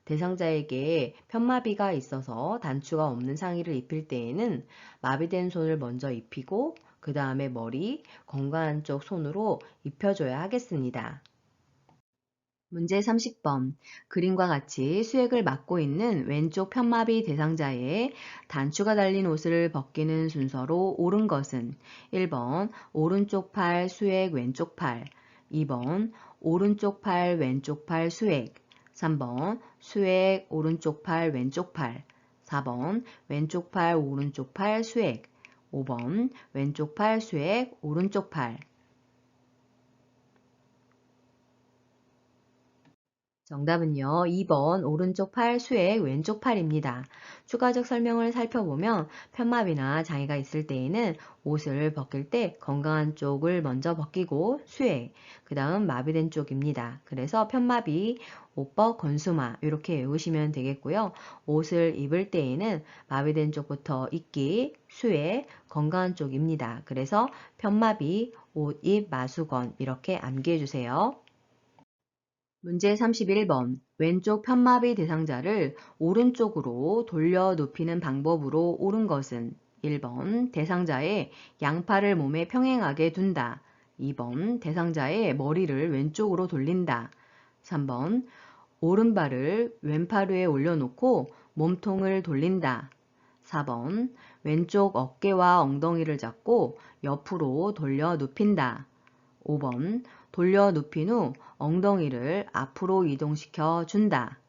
대상자에게 편마비가 있어서 단추가 없는 상의를 입힐 때에는 마비된 손을 먼저 입히고 그 다음에 머리, 건강한 쪽 손으로 입혀줘야 하겠습니다. 문제 30번. 그림과 같이 수액을 맡고 있는 왼쪽 편마비 대상자의 단추가 달린 옷을 벗기는 순서로 옳은 것은 1번 오른쪽 팔 수액 왼쪽 팔, 2번 오른쪽 팔 왼쪽 팔 수액, 3번 수액 오른쪽 팔 왼쪽 팔, 4번 왼쪽 팔 오른쪽 팔 수액, 5번 왼쪽 팔 수액 오른쪽 팔. 정답은요. 2번 오른쪽 팔 수액 왼쪽 팔입니다. 추가적 설명을 살펴보면 편마비나 장애가 있을 때에는 옷을 벗길 때 건강한 쪽을 먼저 벗기고 수액, 그 다음 마비된 쪽입니다. 그래서 편마비, 옷벗, 건수마 이렇게 외우시면 되겠고요. 옷을 입을 때에는 마비된 쪽부터 입기, 수액, 건강한 쪽입니다. 그래서 편마비, 옷, 입, 마수건 이렇게 암기해 주세요. 문제 31번. 왼쪽 편마비 대상자를 오른쪽으로 돌려 눕히는 방법으로 옳은 것은 1번 대상자의 양팔을 몸에 평행하게 둔다. 2번 대상자의 머리를 왼쪽으로 돌린다. 3번 오른발을 왼팔 위에 올려놓고 몸통을 돌린다. 4번 왼쪽 어깨와 엉덩이를 잡고 옆으로 돌려 눕힌다. 5번 돌려 눕힌 후 엉덩이를 앞으로 이동시켜 준다.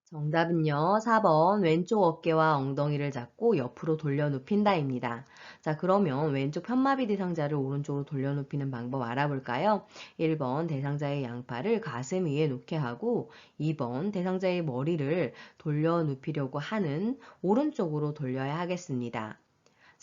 정답은요. 4번 왼쪽 어깨와 엉덩이를 잡고 옆으로 돌려 눕힌다입니다. 자, 그러면 왼쪽 편마비 대상자를 오른쪽으로 돌려 눕히는 방법 알아볼까요? 1번 대상자의 양팔을 가슴 위에 놓게 하고 2번 대상자의 머리를 돌려 눕히려고 하는 오른쪽으로 돌려야 하겠습니다.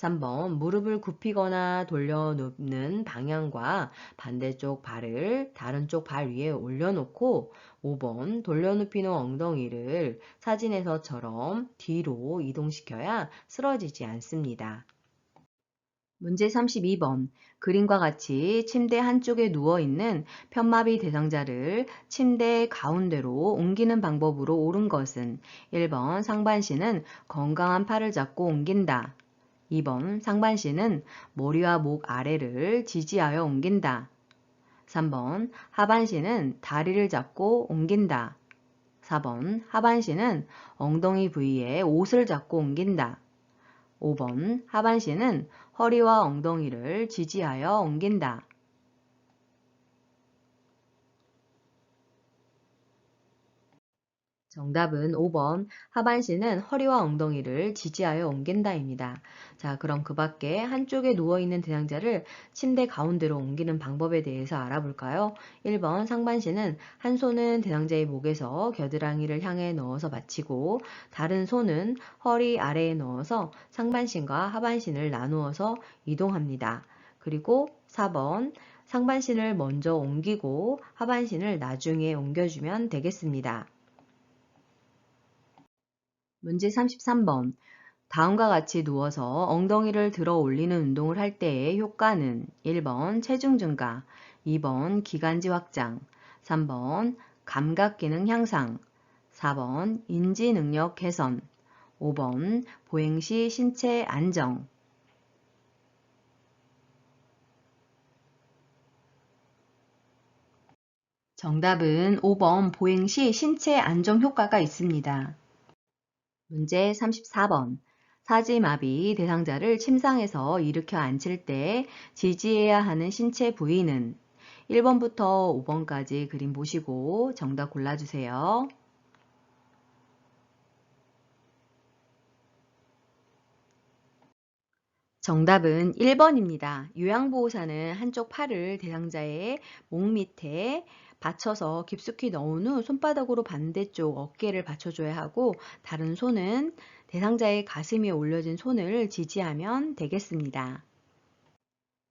3번 무릎을 굽히거나 돌려눕는 방향과 반대쪽 발을 다른 쪽 발 위에 올려놓고 5번 돌려눕히는 엉덩이를 사진에서처럼 뒤로 이동시켜야 쓰러지지 않습니다. 문제 32번. 그림과 같이 침대 한쪽에 누워있는 편마비 대상자를 침대 가운데로 옮기는 방법으로 옳은 것은 1번 상반신은 건강한 팔을 잡고 옮긴다. 2번 상반신은 머리와 목 아래를 지지하여 옮긴다. 3번 하반신은 다리를 잡고 옮긴다. 4번 하반신은 엉덩이 부위에 옷을 잡고 옮긴다. 5번 하반신은 허리와 엉덩이를 지지하여 옮긴다. 정답은 5번 하반신은 허리와 엉덩이를 지지하여 옮긴다입니다. 자, 그럼 그 밖에 한쪽에 누워있는 대상자를 침대 가운데로 옮기는 방법에 대해서 알아볼까요? 1번 상반신은 한 손은 대상자의 목에서 겨드랑이를 향해 넣어서 받치고 다른 손은 허리 아래에 넣어서 상반신과 하반신을 나누어서 이동합니다. 그리고 4번 상반신을 먼저 옮기고 하반신을 나중에 옮겨주면 되겠습니다. 문제 33번. 다음과 같이 누워서 엉덩이를 들어 올리는 운동을 할 때의 효과는 1번 체중 증가, 2번 기관지 확장, 3번 감각 기능 향상, 4번 인지 능력 개선, 5번 보행 시 신체 안정. 정답은 5번 보행 시 신체 안정 효과가 있습니다. 문제 34번. 사지마비 대상자를 침상에서 일으켜 앉힐 때 지지해야 하는 신체 부위는 1번부터 5번까지 그림 보시고 정답 골라주세요. 정답은 1번입니다. 요양보호사는 한쪽 팔을 대상자의 목 밑에 받쳐서 깊숙이 넣은 후 손바닥으로 반대쪽 어깨를 받쳐줘야 하고 다른 손은 대상자의 가슴 위에 올려진 손을 지지하면 되겠습니다.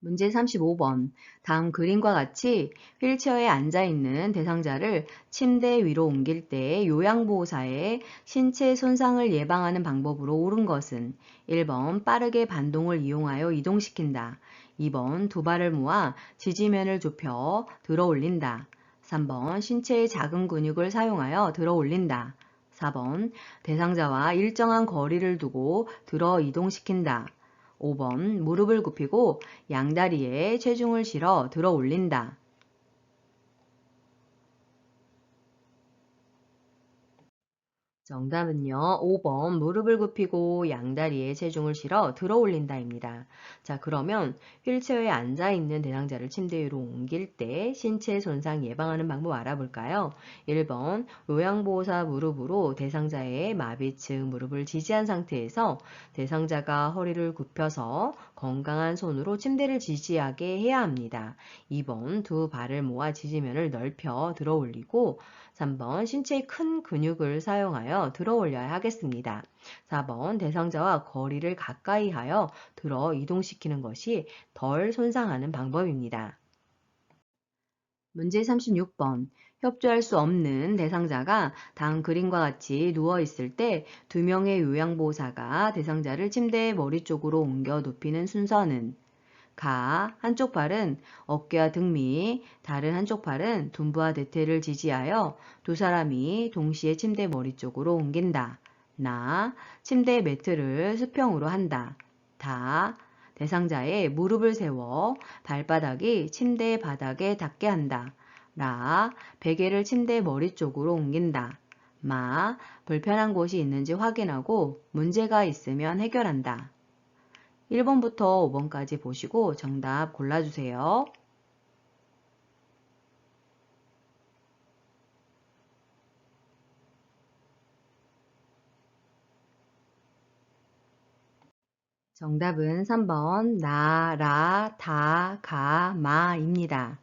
문제 35번. 다음 그림과 같이 휠체어에 앉아있는 대상자를 침대 위로 옮길 때 요양보호사의 신체 손상을 예방하는 방법으로 옳은 것은 1번 빠르게 반동을 이용하여 이동시킨다. 2번 두 발을 모아 지지면을 좁혀 들어 올린다. 3번 신체의 작은 근육을 사용하여 들어 올린다. 4번 대상자와 일정한 거리를 두고 들어 이동시킨다. 5번 무릎을 굽히고 양다리에 체중을 실어 들어 올린다. 정답은요. 5번 무릎을 굽히고 양다리에 체중을 실어 들어 올린다입니다. 자, 그러면 휠체어에 앉아있는 대상자를 침대 위로 옮길 때 신체 손상 예방하는 방법 알아볼까요? 1번 요양보호사 무릎으로 대상자의 마비층 무릎을 지지한 상태에서 대상자가 허리를 굽혀서 건강한 손으로 침대를 지지하게 해야 합니다. 2번 두 발을 모아 지지면을 넓혀 들어 올리고 3번 신체의 큰 근육을 사용하여 들어 올려야 하겠습니다. 4번 대상자와 거리를 가까이 하여 들어 이동시키는 것이 덜 손상하는 방법입니다. 문제 36번. 협조할 수 없는 대상자가 다음 그림과 같이 누워 있을 때 두 명의 요양보호사가 대상자를 침대의 머리 쪽으로 옮겨 눕히는 순서는 한쪽 팔은 어깨와 등 밑, 다른 한쪽 팔은 둔부와 대퇴를 지지하여 두 사람이 동시에 침대 머리 쪽으로 옮긴다. 침대 매트를 수평으로 한다. 대상자의 무릎을 세워 발바닥이 침대 바닥에 닿게 한다. 베개를 침대 머리 쪽으로 옮긴다. 불편한 곳이 있는지 확인하고 문제가 있으면 해결한다. 1번부터 5번까지 보시고 정답 골라주세요. 정답은 3번 마입니다.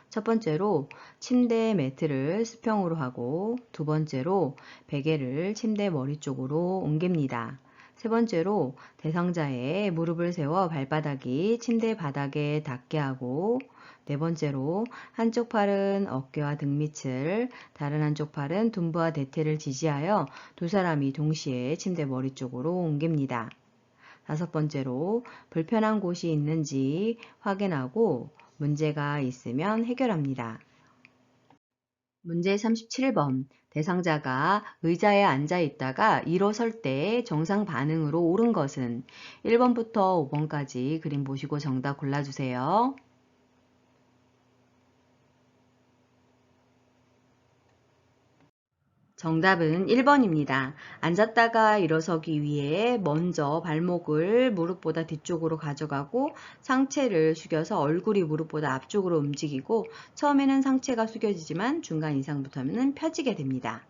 첫 번째로 침대 매트를 수평으로 하고 두 번째로 베개를 침대 머리 쪽으로 옮깁니다. 세 번째로 대상자의 무릎을 세워 발바닥이 침대 바닥에 닿게 하고 네 번째로 한쪽 팔은 어깨와 등 밑을 다른 한쪽 팔은 둔부와 대퇴를 지지하여 두 사람이 동시에 침대 머리 쪽으로 옮깁니다. 다섯 번째로 불편한 곳이 있는지 확인하고 문제가 있으면 해결합니다. 문제 37번. 대상자가 의자에 앉아 있다가 일어설 때 정상 반응으로 옳은 것은 1번부터 5번까지 그림 보시고 정답 골라주세요. 정답은 1번입니다. 앉았다가 일어서기 위해 먼저 발목을 무릎보다 뒤쪽으로 가져가고 상체를 숙여서 얼굴이 무릎보다 앞쪽으로 움직이고 처음에는 상체가 숙여지지만 중간 이상부터는 펴지게 됩니다.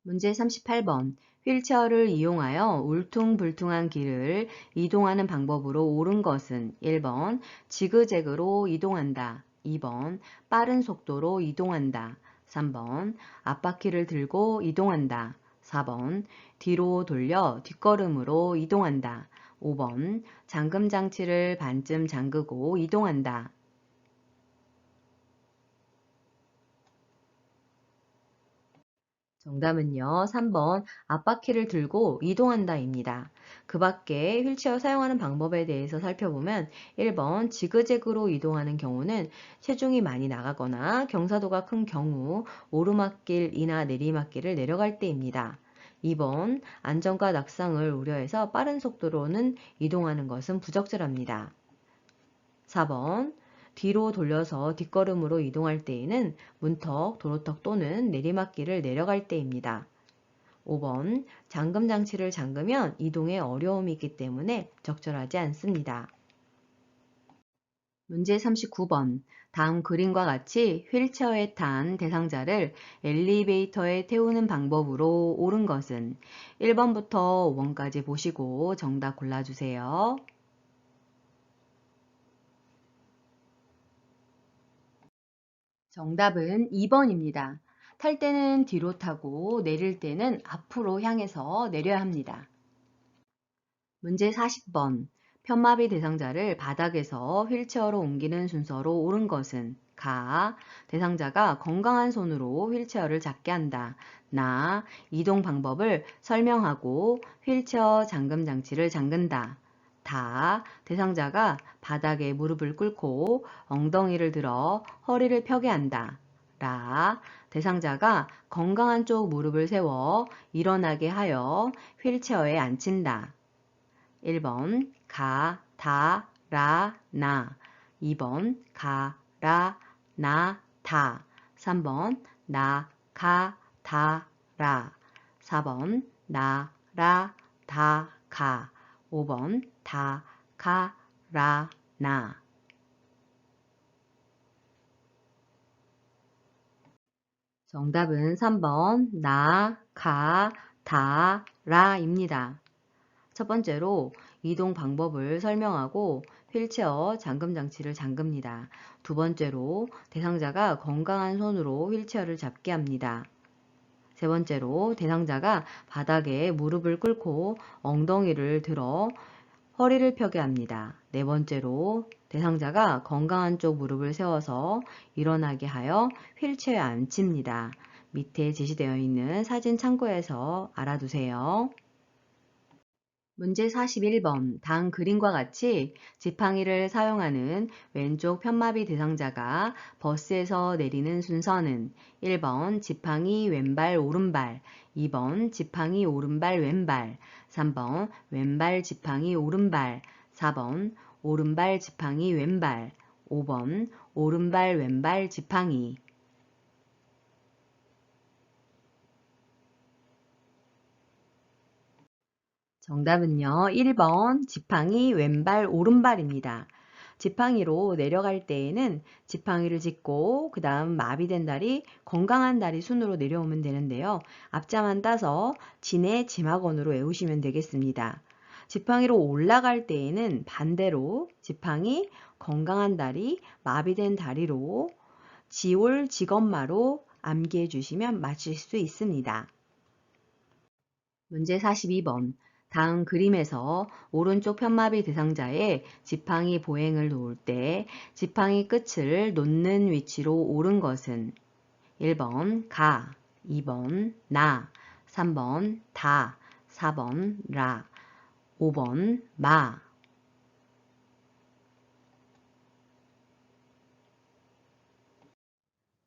문제 38번. 휠체어를 이용하여 울퉁불퉁한 길을 이동하는 방법으로 옳은 것은 1번 지그재그로 이동한다. 2번 빠른 속도로 이동한다. 3번 앞바퀴를 들고 이동한다. 4번 뒤로 돌려 뒷걸음으로 이동한다. 5번 잠금 장치를 반쯤 잠그고 이동한다. 정답은요. 3번 앞바퀴를 들고 이동한다입니다. 그 밖에 휠체어 사용하는 방법에 대해서 살펴보면 1번 지그재그로 이동하는 경우는 체중이 많이 나가거나 경사도가 큰 경우 오르막길이나 내리막길을 내려갈 때입니다. 2번 안전과 낙상을 우려해서 빠른 속도로는 이동하는 것은 부적절합니다. 4번 뒤로 돌려서 뒷걸음으로 이동할 때에는 문턱, 도로턱 또는 내리막길을 내려갈 때입니다. 5번 잠금 장치를 잠그면 이동에 어려움이 있기 때문에 적절하지 않습니다. 문제 39번 다음 그림과 같이 휠체어에 탄 대상자를 엘리베이터에 태우는 방법으로 옳은 것은 1번부터 5번까지 보시고 정답 골라주세요. 정답은 2번입니다. 탈 때는 뒤로 타고 내릴 때는 앞으로 향해서 내려야 합니다. 문제 40번. 편마비 대상자를 바닥에서 휠체어로 옮기는 순서로 옳은 것은 가. 대상자가 건강한 손으로 휠체어를 잡게 한다. 나. 이동 방법을 설명하고 휠체어 잠금 장치를 잠근다. 다. 대상자가 바닥에 무릎을 꿇고 엉덩이를 들어 허리를 펴게 한다. 라. 대상자가 건강한 쪽 무릎을 세워 일어나게 하여 휠체어에 앉힌다. 1번 가, 다, 라, 나. 2번 가, 라, 나, 다. 3번 나, 가, 다, 라. 4번 나, 라, 다, 가. 5번 다, 가, 라, 나. 정답은 3번 나, 가, 다, 라입니다. 첫 번째로 이동 방법을 설명하고 휠체어 잠금 장치를 잠급니다. 두 번째로 대상자가 건강한 손으로 휠체어를 잡게 합니다. 세 번째로 대상자가 바닥에 무릎을 꿇고 엉덩이를 들어 허리를 펴게 합니다. 네 번째로 대상자가 건강한 쪽 무릎을 세워서 일어나게 하여 휠체어에 앉힙니다. 밑에 제시되어 있는 사진 참고해서 알아두세요. 문제 41번. 다음 그림과 같이 지팡이를 사용하는 왼쪽 편마비 대상자가 버스에서 내리는 순서는 1번 지팡이 왼발 오른발, 2번 지팡이 오른발 왼발, 3번 왼발 지팡이 오른발, 4번 오른발 지팡이 왼발, 5번 오른발 왼발 지팡이. 정답은요. 1번 지팡이 왼발 오른발입니다. 지팡이로 내려갈 때에는 지팡이를 짚고 그 다음 마비된 다리, 건강한 다리 순으로 내려오면 되는데요. 앞자만 따서 진의 지마건으로 외우시면 되겠습니다. 지팡이로 올라갈 때에는 반대로 지팡이, 건강한 다리, 마비된 다리로 지올 지건마로 암기해 주시면 맞힐 수 있습니다. 문제 42번. 다음 그림에서 오른쪽 편마비 대상자의 지팡이 보행을 놓을 때 지팡이 끝을 놓는 위치로 옳은 것은 1번 가, 2번 나, 3번 다, 4번 라, 5번 마.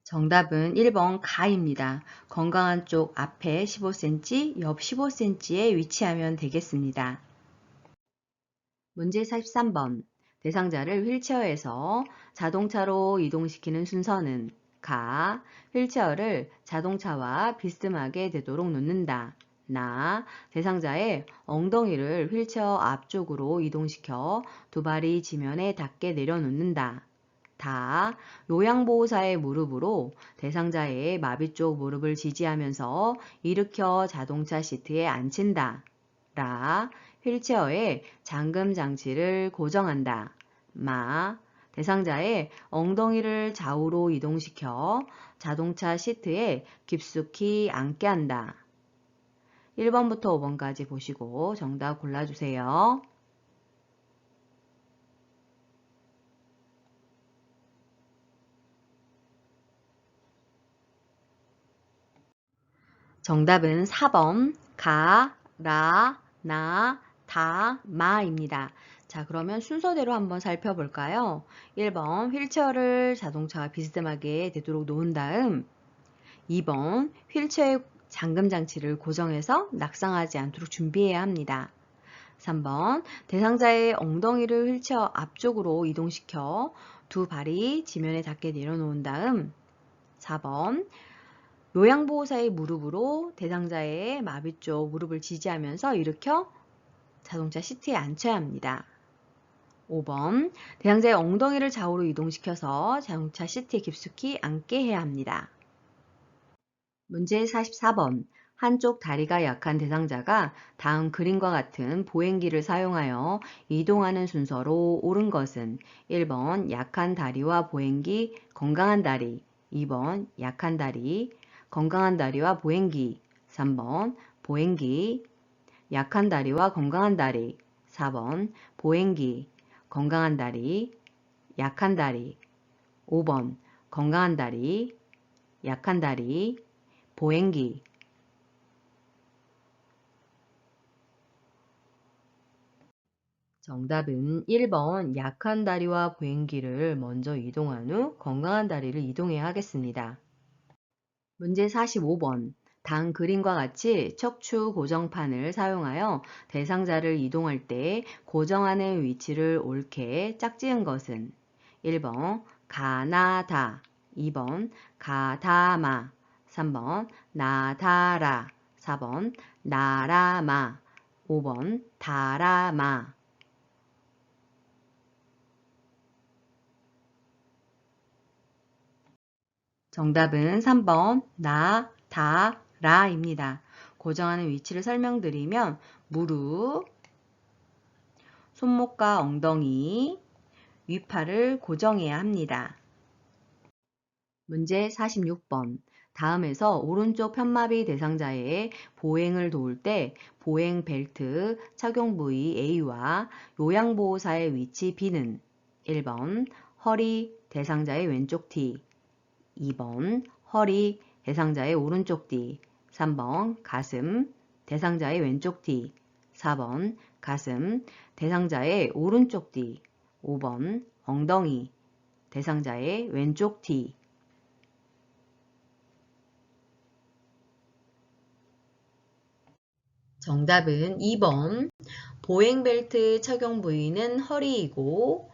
정답은 1번 가입니다. 건강한 쪽 앞에 15cm, 옆 15cm에 위치하면 되겠습니다. 문제 43번. 대상자를 휠체어에서 자동차로 이동시키는 순서는 가. 휠체어를 자동차와 비스듬하게 되도록 놓는다. 나. 대상자의 엉덩이를 휠체어 앞쪽으로 이동시켜 두 발이 지면에 닿게 내려놓는다. 다. 요양보호사의 무릎으로 대상자의 마비 쪽 무릎을 지지하면서 일으켜 자동차 시트에 앉힌다. 라. 휠체어에 잠금 장치를 고정한다. 마. 대상자의 엉덩이를 좌우로 이동시켜 자동차 시트에 깊숙이 앉게 한다. 1번부터 5번까지 보시고 정답 골라주세요. 정답은 4번 가, 라, 나, 다, 마입니다. 자, 그러면 순서대로 한번 살펴볼까요? 1번 휠체어를 자동차와 비스듬하게 되도록 놓은 다음 2번 휠체어의 잠금 장치를 고정해서 낙상하지 않도록 준비해야 합니다. 3번 대상자의 엉덩이를 휠체어 앞쪽으로 이동시켜 두 발이 지면에 닿게 내려놓은 다음 4번 요양보호사의 무릎으로 대상자의 마비 쪽 무릎을 지지하면서 일으켜 자동차 시트에 앉혀야 합니다. 5번 대상자의 엉덩이를 좌우로 이동시켜서 자동차 시트에 깊숙이 앉게 해야 합니다. 문제 44번 한쪽 다리가 약한 대상자가 다음 그림과 같은 보행기를 사용하여 이동하는 순서로 옳은 것은 1번 약한 다리와 보행기, 건강한 다리, 2번 약한 다리, 건강한 다리와 보행기, 3번 보행기, 약한 다리와 건강한 다리, 4번 보행기, 건강한 다리, 약한 다리, 5번 건강한 다리, 약한 다리, 보행기. 정답은 1번 약한 다리와 보행기를 먼저 이동한 후 건강한 다리를 이동해야 하겠습니다. 문제 45번. 다음 그림과 같이 척추 고정판을 사용하여 대상자를 이동할 때 고정하는 위치를 옳게 짝지은 것은 1번 가나다, 2번 가다마, 3번 나다라, 4번 나라마, 5번 다라마. 정답은 3번 나, 다, 라입니다. 고정하는 위치를 설명드리면 무릎, 손목과 엉덩이, 위팔을 고정해야 합니다. 문제 46번. 다음에서 오른쪽 편마비 대상자의 보행을 도울 때 보행 벨트 착용 부위 A와 요양보호사의 위치 B는 1번 허리 대상자의 왼쪽 뒤, 2번 허리 대상자의 오른쪽 뒤, 3번 가슴 대상자의 왼쪽 뒤, 4번 가슴 대상자의 오른쪽 뒤, 5번 엉덩이 대상자의 왼쪽 뒤. 정답은 2번 보행벨트 착용 부위는 허리이고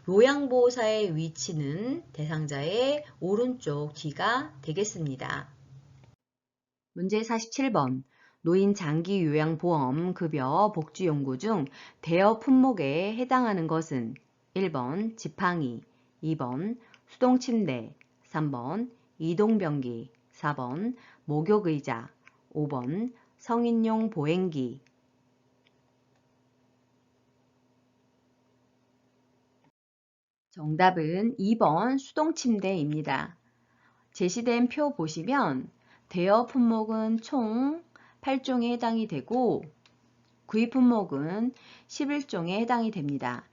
요양보호사의 위치는 대상자의 오른쪽 뒤가 되겠습니다. 문제 47번. 노인 장기 요양보험 급여 복지 용구 중 대여 품목에 해당하는 것은 1번 지팡이, 2번 수동침대, 3번 이동변기, 4번 목욕의자, 5번 성인용 보행기. 정답은 2번 수동침대입니다. 제시된 표 보시면 대여 품목은 총 8종에 해당이 되고 구입 품목은 11종에 해당이 됩니다.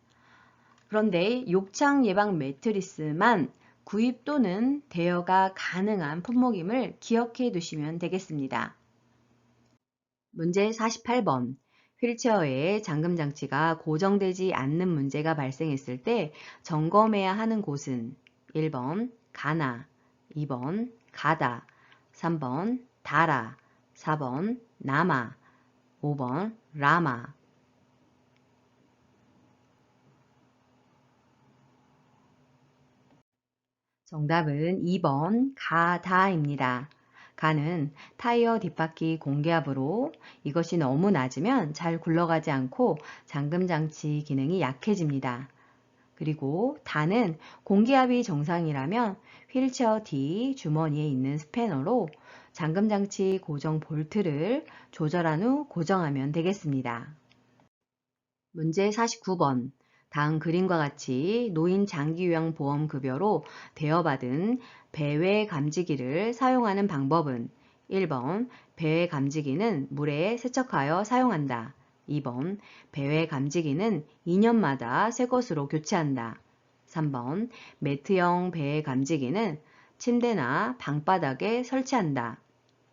그런데 욕창 예방 매트리스만 구입 또는 대여가 가능한 품목임을 기억해 두시면 되겠습니다. 문제 48번. 휠체어에 잠금 장치가 고정되지 않는 문제가 발생했을 때 점검해야 하는 곳은 1번 가나, 2번 가다, 3번 다라, 4번 나마, 5번 라마. 정답은 2번 가다입니다. 가는 타이어 뒷바퀴 공기압으로 이것이 너무 낮으면 잘 굴러가지 않고 잠금장치 기능이 약해집니다. 그리고 다는 공기압이 정상이라면 휠체어 뒤 주머니에 있는 스패너로 잠금장치 고정 볼트를 조절한 후 고정하면 되겠습니다. 문제 49번. 다음 그림과 같이 노인 장기요양보험급여로 대여받은 배외 감지기를 사용하는 방법은 1번 배외 감지기는 물에 세척하여 사용한다. 2번 배외 감지기는 2년마다 새 것으로 교체한다. 3번 매트형 배외 감지기는 침대나 방바닥에 설치한다.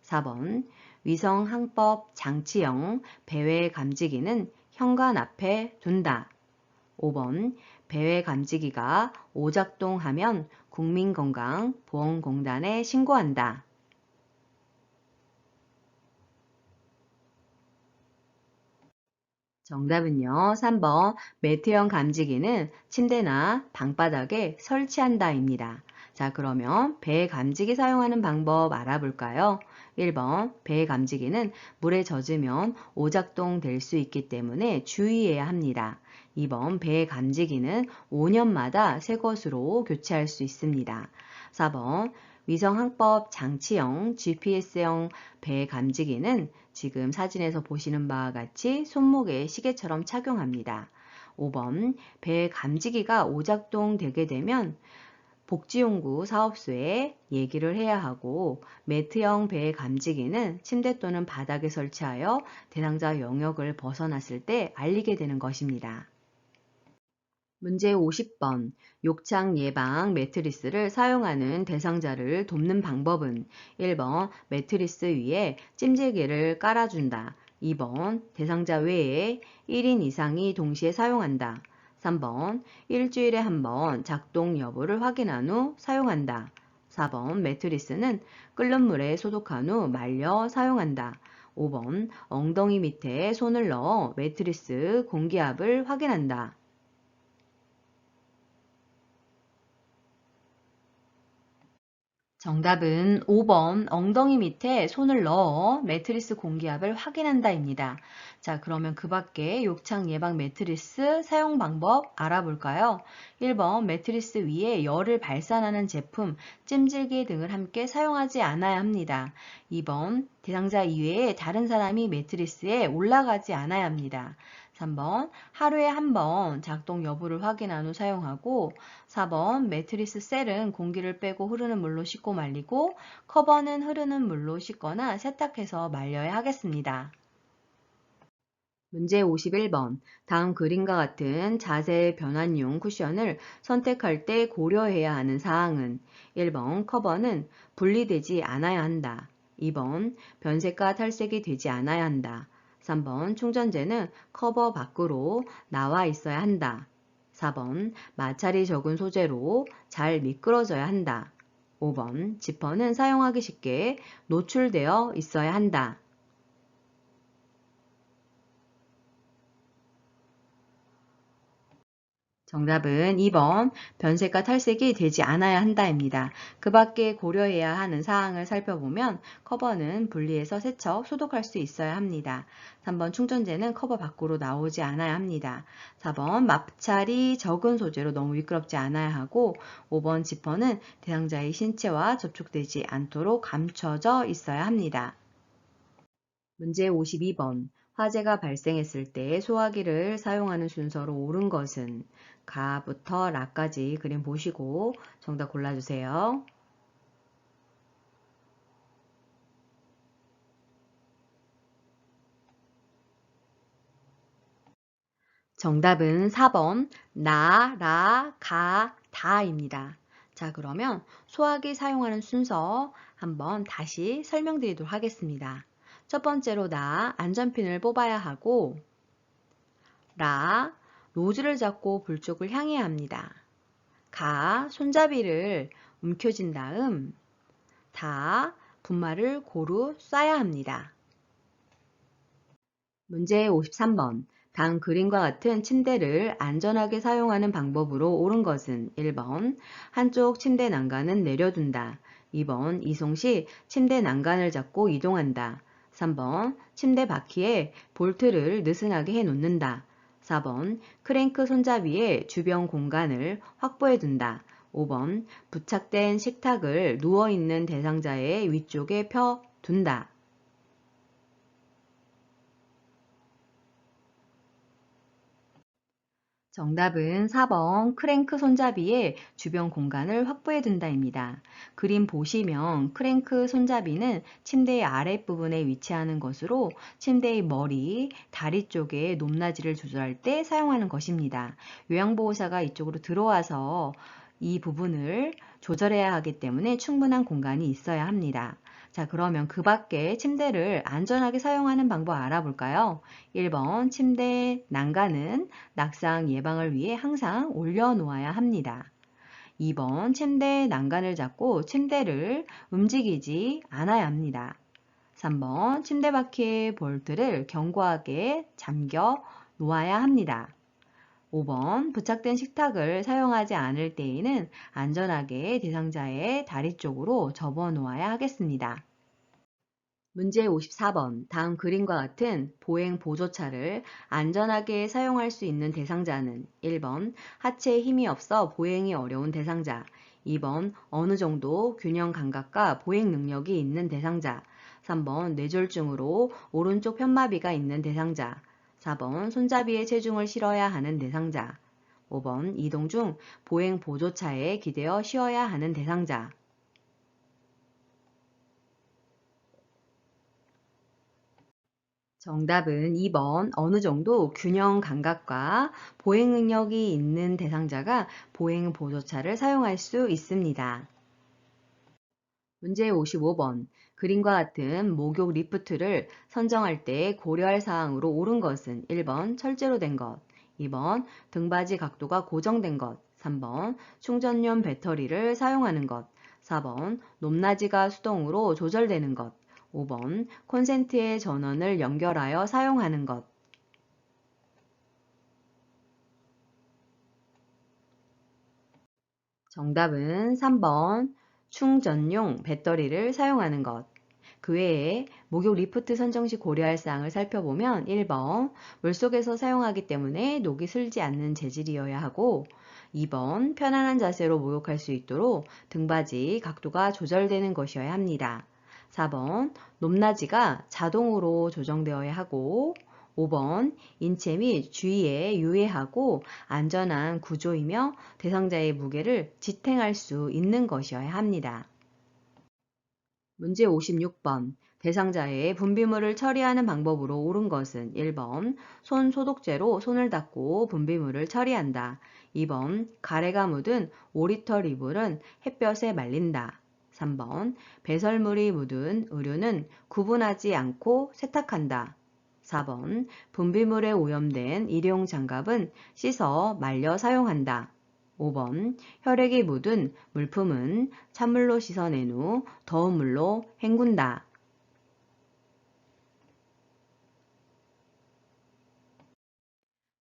4번 위성항법 장치형 배외 감지기는 현관 앞에 둔다. 5번 배외 감지기가 오작동하면 국민건강보험공단에 신고한다. 정답은요. 3번 매트형 감지기는 침대나 방바닥에 설치한다입니다. 자, 그러면 배 감지기 사용하는 방법 알아볼까요? 1번 배 감지기는 물에 젖으면 오작동 될 수 있기 때문에 주의해야 합니다. 2번 배 감지기는 5년마다 새 것으로 교체할 수 있습니다. 4번 위성항법 장치형 GPS형 배 감지기는 지금 사진에서 보시는 바와 같이 손목에 시계처럼 착용합니다. 5번 배 감지기가 오작동 되게 되면 복지용구 사업소에 얘기를 해야 하고 매트형 배 감지기는 침대 또는 바닥에 설치하여 대상자 영역을 벗어났을 때 알리게 되는 것입니다. 문제 50번. 욕창 예방 매트리스를 사용하는 대상자를 돕는 방법은 1번 매트리스 위에 찜질개를 깔아준다. 2번 대상자 외에 1인 이상이 동시에 사용한다. 3번 일주일에 한 번 작동 여부를 확인한 후 사용한다. 4번 매트리스는 끓는 물에 소독한 후 말려 사용한다. 5번 엉덩이 밑에 손을 넣어 매트리스 공기압을 확인한다. 정답은 5번 엉덩이 밑에 손을 넣어 매트리스 공기압을 확인한다입니다. 자, 그러면 그 밖에 욕창 예방 매트리스 사용 방법 알아볼까요? 1번 매트리스 위에 열을 발산하는 제품, 찜질기 등을 함께 사용하지 않아야 합니다. 2번 대상자 이외에 다른 사람이 매트리스에 올라가지 않아야 합니다. 3번 하루에 한 번 작동 여부를 확인한 후 사용하고 4번 매트리스 셀은 공기를 빼고 흐르는 물로 씻고 말리고 커버는 흐르는 물로 씻거나 세탁해서 말려야 하겠습니다. 문제 51번. 다음 그림과 같은 자세 변환용 쿠션을 선택할 때 고려해야 하는 사항은 1번 커버는 분리되지 않아야 한다. 2번 변색과 탈색이 되지 않아야 한다. 3번 충전재는 커버 밖으로 나와 있어야 한다. 4번 마찰이 적은 소재로 잘 미끄러져야 한다. 5번 지퍼는 사용하기 쉽게 노출되어 있어야 한다. 정답은 2번 변색과 탈색이 되지 않아야 한다입니다. 그 밖에 고려해야 하는 사항을 살펴보면 커버는 분리해서 세척, 소독할 수 있어야 합니다. 3번 충전재는 커버 밖으로 나오지 않아야 합니다. 4번 마찰이 적은 소재로 너무 미끄럽지 않아야 하고 5번 지퍼는 대상자의 신체와 접촉되지 않도록 감춰져 있어야 합니다. 문제 52번. 화재가 발생했을 때 소화기를 사용하는 순서로 옳은 것은 가부터 라까지 그림 보시고 정답 골라주세요. 정답은 4번 나, 라, 가, 다입니다. 자, 그러면 소화기 사용하는 순서 한번 다시 설명드리도록 하겠습니다. 첫 번째로 나, 안전핀을 뽑아야 하고 라, 노즐을 잡고 불 쪽을 향해야 합니다. 가, 손잡이를 움켜쥔 다음 다, 분말을 고루 쏴야 합니다. 문제 53번. 다음 그림과 같은 침대를 안전하게 사용하는 방법으로 옳은 것은 1번 한쪽 침대 난간은 내려둔다. 2번 이송 시 침대 난간을 잡고 이동한다. 3번 침대 바퀴에 볼트를 느슨하게 해 놓는다. 4번 크랭크 손잡이에 주변 공간을 확보해 둔다. 5번 부착된 식탁을 누워있는 대상자의 위쪽에 펴 둔다. 정답은 4번 크랭크 손잡이에 주변 공간을 확보해 둔다입니다. 그림 보시면 크랭크 손잡이는 침대의 아랫부분에 위치하는 것으로 침대의 머리, 다리 쪽의 높낮이를 조절할 때 사용하는 것입니다. 요양보호사가 이쪽으로 들어와서 이 부분을 조절해야 하기 때문에 충분한 공간이 있어야 합니다. 자, 그러면 그 밖에 침대를 안전하게 사용하는 방법 알아볼까요? 1번 침대 난간은 낙상 예방을 위해 항상 올려놓아야 합니다. 2번 침대 난간을 잡고 침대를 움직이지 않아야 합니다. 3번 침대 바퀴의 볼트를 견고하게 잠겨 놓아야 합니다. 5번 부착된 식탁을 사용하지 않을 때에는 안전하게 대상자의 다리 쪽으로 접어 놓아야 하겠습니다. 문제 54번. 다음 그림과 같은 보행 보조차를 안전하게 사용할 수 있는 대상자는 1번 하체에 힘이 없어 보행이 어려운 대상자, 2번 어느 정도 균형 감각과 보행 능력이 있는 대상자, 3번 뇌졸중으로 오른쪽 편마비가 있는 대상자, 4번 손잡이에 체중을 실어야 하는 대상자, 5번 이동 중 보행 보조차에 기대어 쉬어야 하는 대상자. 정답은 2번 어느 정도 균형 감각과 보행 능력이 있는 대상자가 보행 보조차를 사용할 수 있습니다. 문제 55번. 그림과 같은 목욕 리프트를 선정할 때 고려할 사항으로 옳은 것은 1번 철제로 된 것, 2번 등받이 각도가 고정된 것, 3번 충전용 배터리를 사용하는 것, 4번 높낮이가 수동으로 조절되는 것, 5번 콘센트의 전원을 연결하여 사용하는 것. 정답은 3번 충전용 배터리를 사용하는 것. 그 외에 목욕 리프트 선정 시 고려할 사항을 살펴보면 1번 물속에서 사용하기 때문에 녹이 슬지 않는 재질이어야 하고 2번 편안한 자세로 목욕할 수 있도록 등받이 각도가 조절되는 것이어야 합니다. 4번 높낮이가 자동으로 조정되어야 하고 5번 인체 및 주위에 유의하고 안전한 구조이며 대상자의 무게를 지탱할 수 있는 것이어야 합니다. 문제 56번. 대상자의 분비물을 처리하는 방법으로 옳은 것은 1번 손 소독제로 손을 닦고 분비물을 처리한다. 2번 가래가 묻은 5리터 이불은 햇볕에 말린다. 3번 배설물이 묻은 의류는 구분하지 않고 세탁한다. 4번 분비물에 오염된 일회용 장갑은 씻어 말려 사용한다. 5번 혈액이 묻은 물품은 찬물로 씻어낸 후 더운 물로 헹군다.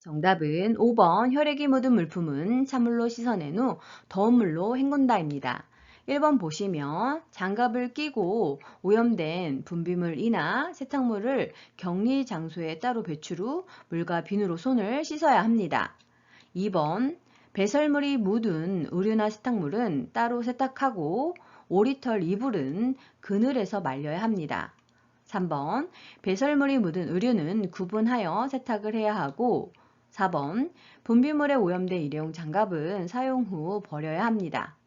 정답은 5번 혈액이 묻은 물품은 찬물로 씻어낸 후 더운 물로 헹군다입니다. 1번 보시면 장갑을 끼고 오염된 분비물이나 세탁물을 격리 장소에 따로 배출 후 물과 비누로 손을 씻어야 합니다. 2번 배설물이 묻은 의류나 세탁물은 따로 세탁하고 5리터 이불은 그늘에서 말려야 합니다. 3번 배설물이 묻은 의류는 구분하여 세탁을 해야 하고 4번 분비물에 오염된 일회용 장갑은 사용 후 버려야 합니다.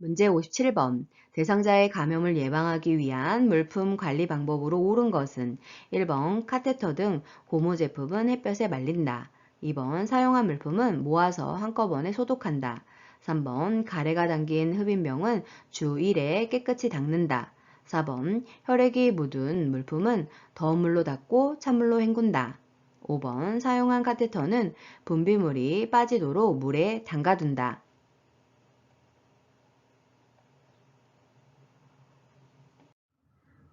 문제 57번. 대상자의 감염을 예방하기 위한 물품 관리 방법으로 옳은 것은 1번 카테터 등 고무 제품은 햇볕에 말린다. 2번 사용한 물품은 모아서 한꺼번에 소독한다. 3번 가래가 담긴 흡입병은 주 1회 깨끗이 닦는다. 4번 혈액이 묻은 물품은 더운 물로 닦고 찬물로 헹군다. 5번 사용한 카테터는 분비물이 빠지도록 물에 담가둔다.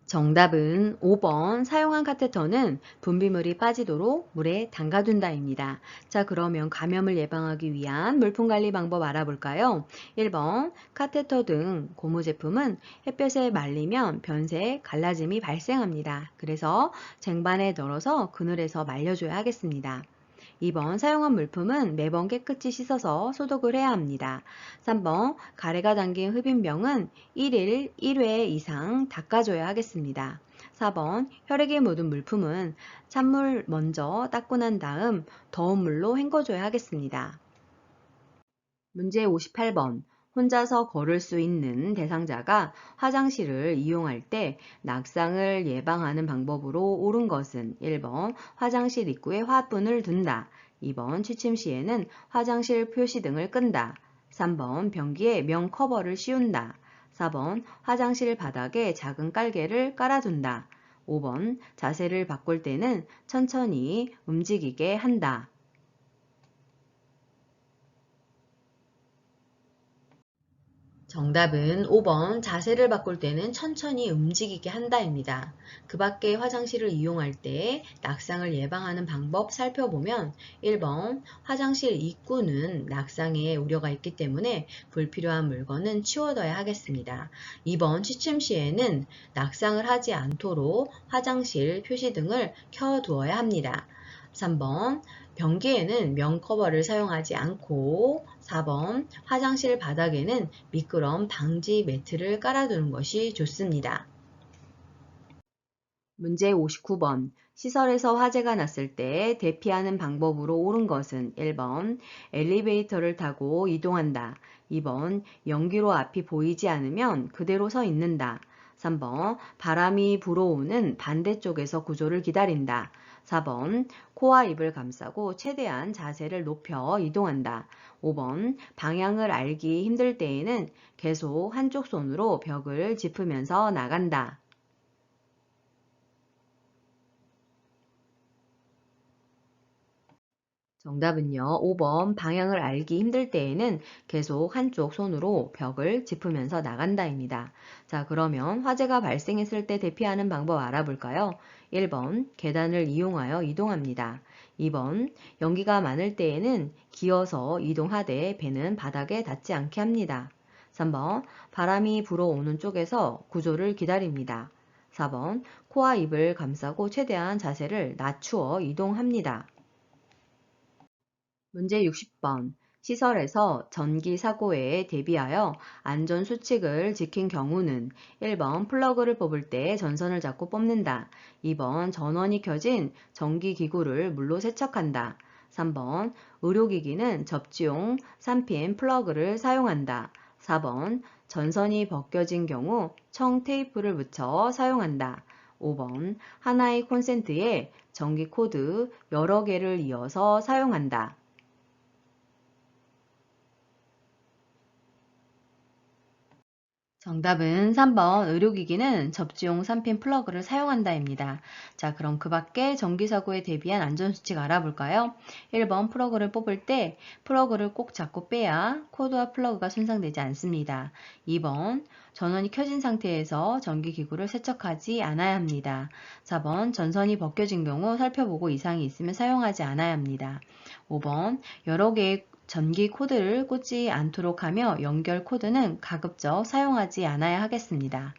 정답은 5번 사용한 카테터는 분비물이 빠지도록 물에 담가둔다입니다. 자, 그러면 감염을 예방하기 위한 물품 관리 방법 알아볼까요? 1번 카테터 등 고무 제품은 햇볕에 말리면 변색, 갈라짐이 발생합니다. 그래서 쟁반에 널어서 그늘에서 말려줘야 하겠습니다. 2번 사용한 물품은 매번 깨끗이 씻어서 소독을 해야 합니다. 3번 가래가 담긴 흡입병은 1일 1회 이상 닦아줘야 하겠습니다. 4번 혈액이 묻은 물품은 찬물 먼저 닦고 난 다음 더운 물로 헹궈줘야 하겠습니다. 문제 58번. 혼자서 걸을 수 있는 대상자가 화장실을 이용할 때 낙상을 예방하는 방법으로 옳은 것은 1번 화장실 입구에 화분을 둔다. 2번 취침 시에는 화장실 표시등을 끈다. 3번 변기에 명 커버를 씌운다. 4번 화장실 바닥에 작은 깔개를 깔아둔다. 5번 자세를 바꿀 때는 천천히 움직이게 한다. 정답은 5번 자세를 바꿀 때는 천천히 움직이게 한다입니다. 그 밖에 화장실을 이용할 때 낙상을 예방하는 방법 살펴보면 1번 화장실 입구는 낙상의 우려가 있기 때문에 불필요한 물건은 치워둬야 하겠습니다. 2번 취침 시에는 낙상을 하지 않도록 화장실 표시등을 켜두어야 합니다. 3번 변기에는 면커버를 사용하지 않고 4번 화장실 바닥에는 미끄럼 방지 매트를 깔아두는 것이 좋습니다. 문제 59번 시설에서 화재가 났을 때 대피하는 방법으로 옳은 것은 1번 엘리베이터를 타고 이동한다. 2번 연기로 앞이 보이지 않으면 그대로 서 있는다. 3번 바람이 불어오는 반대쪽에서 구조를 기다린다. 4번 코와 입을 감싸고 최대한 자세를 높여 이동한다. 5번 방향을 알기 힘들 때에는 계속 한쪽 손으로 벽을 짚으면서 나간다. 정답은요. 5번 방향을 알기 힘들 때에는 계속 한쪽 손으로 벽을 짚으면서 나간다입니다. 자, 그러면 화재가 발생했을 때 대피하는 방법 알아볼까요? 1번 계단을 이용하여 이동합니다. 2번 연기가 많을 때에는 기어서 이동하되 배는 바닥에 닿지 않게 합니다. 3번 바람이 불어오는 쪽에서 구조를 기다립니다. 4번 코와 입을 감싸고 최대한 자세를 낮추어 이동합니다. 문제 60번. 시설에서 전기 사고에 대비하여 안전수칙을 지킨 경우는 1번 플러그를 뽑을 때 전선을 잡고 뽑는다. 2번 전원이 켜진 전기기구를 물로 세척한다. 3번 의료기기는 접지용 3핀 플러그를 사용한다. 4번 전선이 벗겨진 경우 청 테이프를 붙여 사용한다. 5번 하나의 콘센트에 전기 코드 여러 개를 이어서 사용한다. 정답은 3번 의료기기는 접지용 3핀 플러그를 사용한다입니다. 자, 그럼 그 밖에 전기사고에 대비한 안전수칙 알아볼까요? 1번 플러그를 뽑을 때 플러그를 꼭 잡고 빼야 코드와 플러그가 손상되지 않습니다. 2번 전원이 켜진 상태에서 전기기구를 세척하지 않아야 합니다. 4번 전선이 벗겨진 경우 살펴보고 이상이 있으면 사용하지 않아야 합니다. 5번 여러 개의 전기 코드를 꽂지 않도록 하며 연결 코드는 가급적 사용하지 않아야 하겠습니다.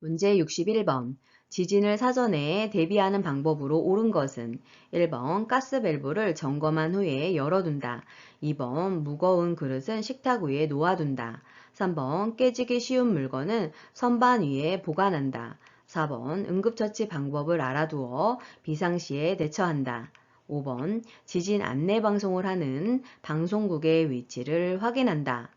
문제 61번. 지진을 사전에 대비하는 방법으로 옳은 것은 1번 가스 밸브를 점검한 후에 열어둔다. 2번 무거운 그릇은 식탁 위에 놓아둔다. 3번 깨지기 쉬운 물건은 선반 위에 보관한다. 4번 응급처치 방법을 알아두어 비상시에 대처한다. 5번 지진 안내 방송을 하는 방송국의 위치를 확인한다.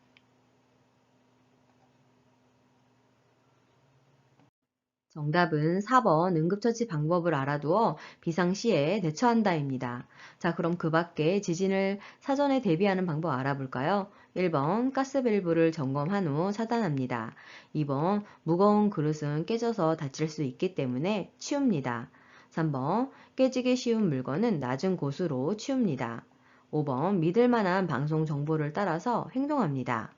정답은 4번 응급처치 방법을 알아두어 비상시에 대처한다입니다. 자, 그럼 그 밖에 지진을 사전에 대비하는 방법 알아볼까요? 1번 가스밸브를 점검한 후 차단합니다. 2번 무거운 그릇은 깨져서 다칠 수 있기 때문에 치웁니다. 3번 깨지기 쉬운 물건은 낮은 곳으로 치웁니다. 5번 믿을 만한 방송 정보를 따라서 행동합니다.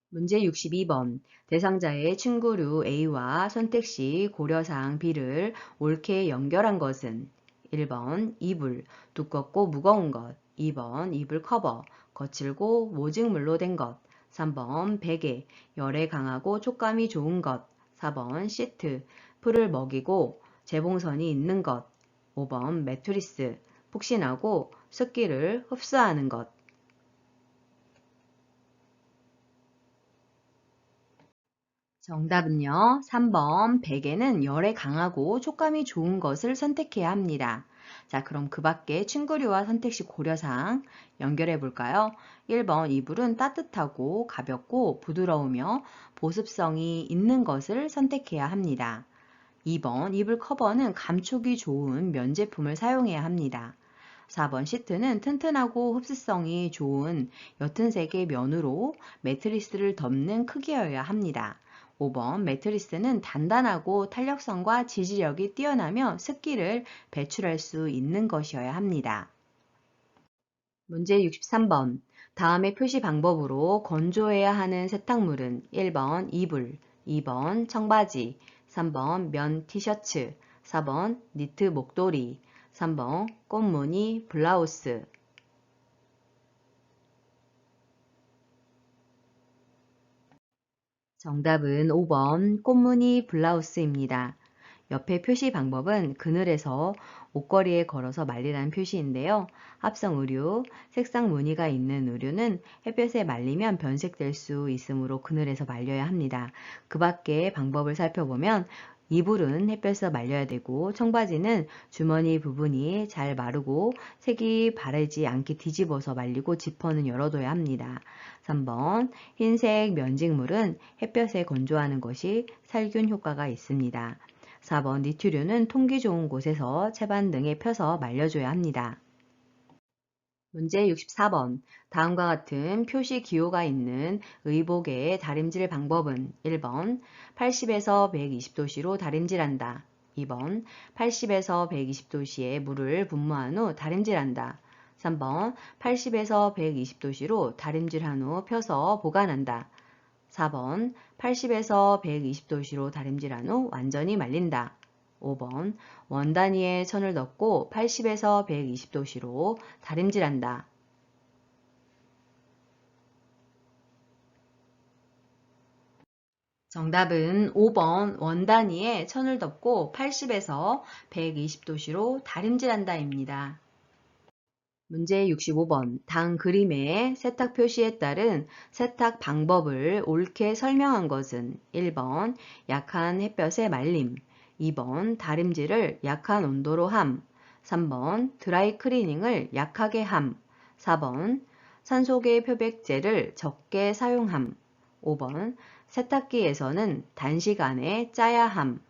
문제 62번. 대상자의 친구류 A와 선택시 고려사항 B를 옳게 연결한 것은 1번 이불, 두껍고 무거운 것. 2번 이불 커버, 거칠고 모직물로 된 것. 3번 베개, 열에 강하고 촉감이 좋은 것. 4번 시트, 풀을 먹이고 재봉선이 있는 것. 5번 매트리스, 푹신하고 습기를 흡수하는 것. 정답은요. 3번 베개는 열에 강하고 촉감이 좋은 것을 선택해야 합니다. 자, 그럼 그 밖에 침구류와 선택시 고려사항 연결해 볼까요? 1번 이불은 따뜻하고 가볍고 부드러우며 보습성이 있는 것을 선택해야 합니다. 2번 이불 커버는 감촉이 좋은 면 제품을 사용해야 합니다. 4번 시트는 튼튼하고 흡수성이 좋은 옅은 색의 면으로 매트리스를 덮는 크기여야 합니다. 5번 매트리스는 단단하고 탄력성과 지지력이 뛰어나며 습기를 배출할 수 있는 것이어야 합니다. 문제 63번. 다음의 표시 방법으로 건조해야 하는 세탁물은 1번 이불, 2번 청바지, 3번 면 티셔츠, 4번 니트 목도리, 3번 꽃무늬 블라우스. 정답은 5번 꽃무늬 블라우스입니다. 옆에 표시 방법은 그늘에서 옷걸이에 걸어서 말리라는 표시인데요. 합성 의류, 색상 무늬가 있는 의류는 햇볕에 말리면 변색될 수 있으므로 그늘에서 말려야 합니다. 그 밖에 방법을 살펴보면 이불은 햇볕에서 말려야 되고 청바지는 주머니 부분이 잘 마르고 색이 바래지 않게 뒤집어서 말리고 지퍼는 열어둬야 합니다. 3번 흰색 면직물은 햇볕에 건조하는 것이 살균 효과가 있습니다. 4번 니트류는 통기 좋은 곳에서 채반 등에 펴서 말려줘야 합니다. 문제 64번. 다음과 같은 표시 기호가 있는 의복의 다림질 방법은 1번 80에서 120도씨로 다림질한다. 2번 80에서 120도씨에 물을 분무한 후 다림질한다. 3번 80에서 120도씨로 다림질한 후 펴서 보관한다. 4번 80에서 120도씨로 다림질한 후 완전히 말린다. 5번 원 단위의 천을 넣고 80에서 120도씨로 다림질한다. 정답은 5번 원 단위의 천을 덮고 80에서 120도씨로 다림질한다입니다. 문제 65번. 당 그림의 세탁 표시에 따른 세탁 방법을 옳게 설명한 것은 1번 약한 햇볕에 말림, 2번 다림질을 약한 온도로 함, 3번 드라이 클리닝을 약하게 함, 4번 산소계 표백제를 적게 사용함, 5번 세탁기에서는 단시간에 짜야 함.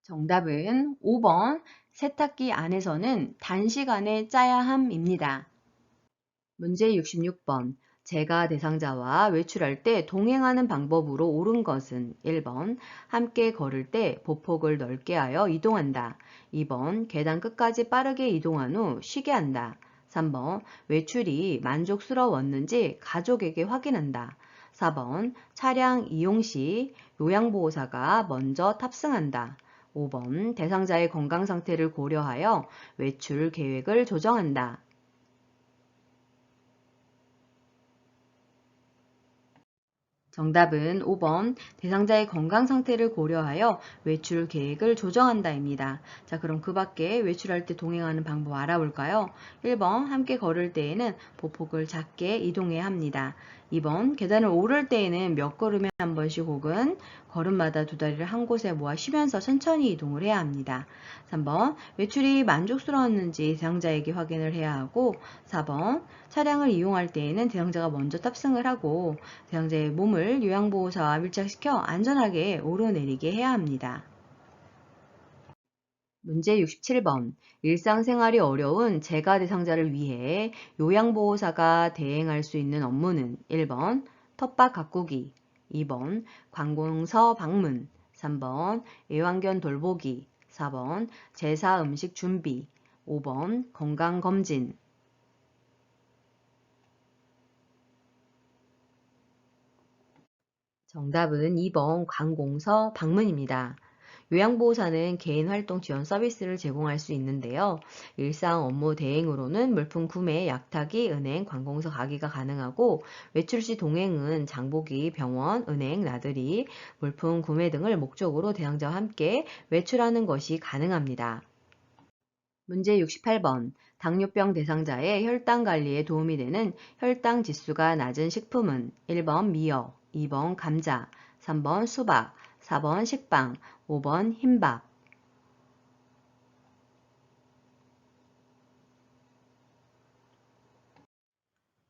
정답은 5번 세탁기 안에서는 단시간에 짜야 함입니다. 문제 66번. 제가 대상자와 외출할 때 동행하는 방법으로 옳은 것은 1번 함께 걸을 때 보폭을 넓게 하여 이동한다. 2번 계단 끝까지 빠르게 이동한 후 쉬게 한다. 3번 외출이 만족스러웠는지 가족에게 확인한다. 4번 차량 이용 시 요양보호사가 먼저 탑승한다. 5번 대상자의 건강 상태를 고려하여 외출 계획을 조정한다. 정답은 5번 대상자의 건강 상태를 고려하여 외출 계획을 조정한다입니다. 자, 그럼 그 밖에 외출할 때 동행하는 방법 알아볼까요? 1번 함께 걸을 때에는 보폭을 작게 이동해야 합니다. 2번 계단을 오를 때에는 몇 걸음에 한 번씩 혹은 걸음마다 두 다리를 한 곳에 모아 쉬면서 천천히 이동을 해야 합니다. 3번 외출이 만족스러웠는지 대상자에게 확인을 해야 하고 4번 차량을 이용할 때에는 대상자가 먼저 탑승을 하고 대상자의 몸을 요양보호사와 밀착시켜 안전하게 오르내리게 해야 합니다. 문제 67번. 일상생활이 어려운 재가 대상자를 위해 요양보호사가 대행할 수 있는 업무는 1번 텃밭 가꾸기, 2번 관공서 방문, 3번 애완견 돌보기, 4번 제사 음식 준비, 5번 건강검진. 정답은 2번 관공서 방문입니다. 요양보호사는 개인활동 지원 서비스를 제공할 수 있는데요. 일상 업무 대행으로는 물품 구매, 약타기, 은행, 관공서 가기가 가능하고 외출 시 동행은 장보기, 병원, 은행, 나들이, 물품 구매 등을 목적으로 대상자와 함께 외출하는 것이 가능합니다. 문제 68번. 당뇨병 대상자의 혈당 관리에 도움이 되는 혈당 지수가 낮은 식품은 1번 미역, 2번 감자, 3번 수박, 4번 식빵, 5번 흰밥.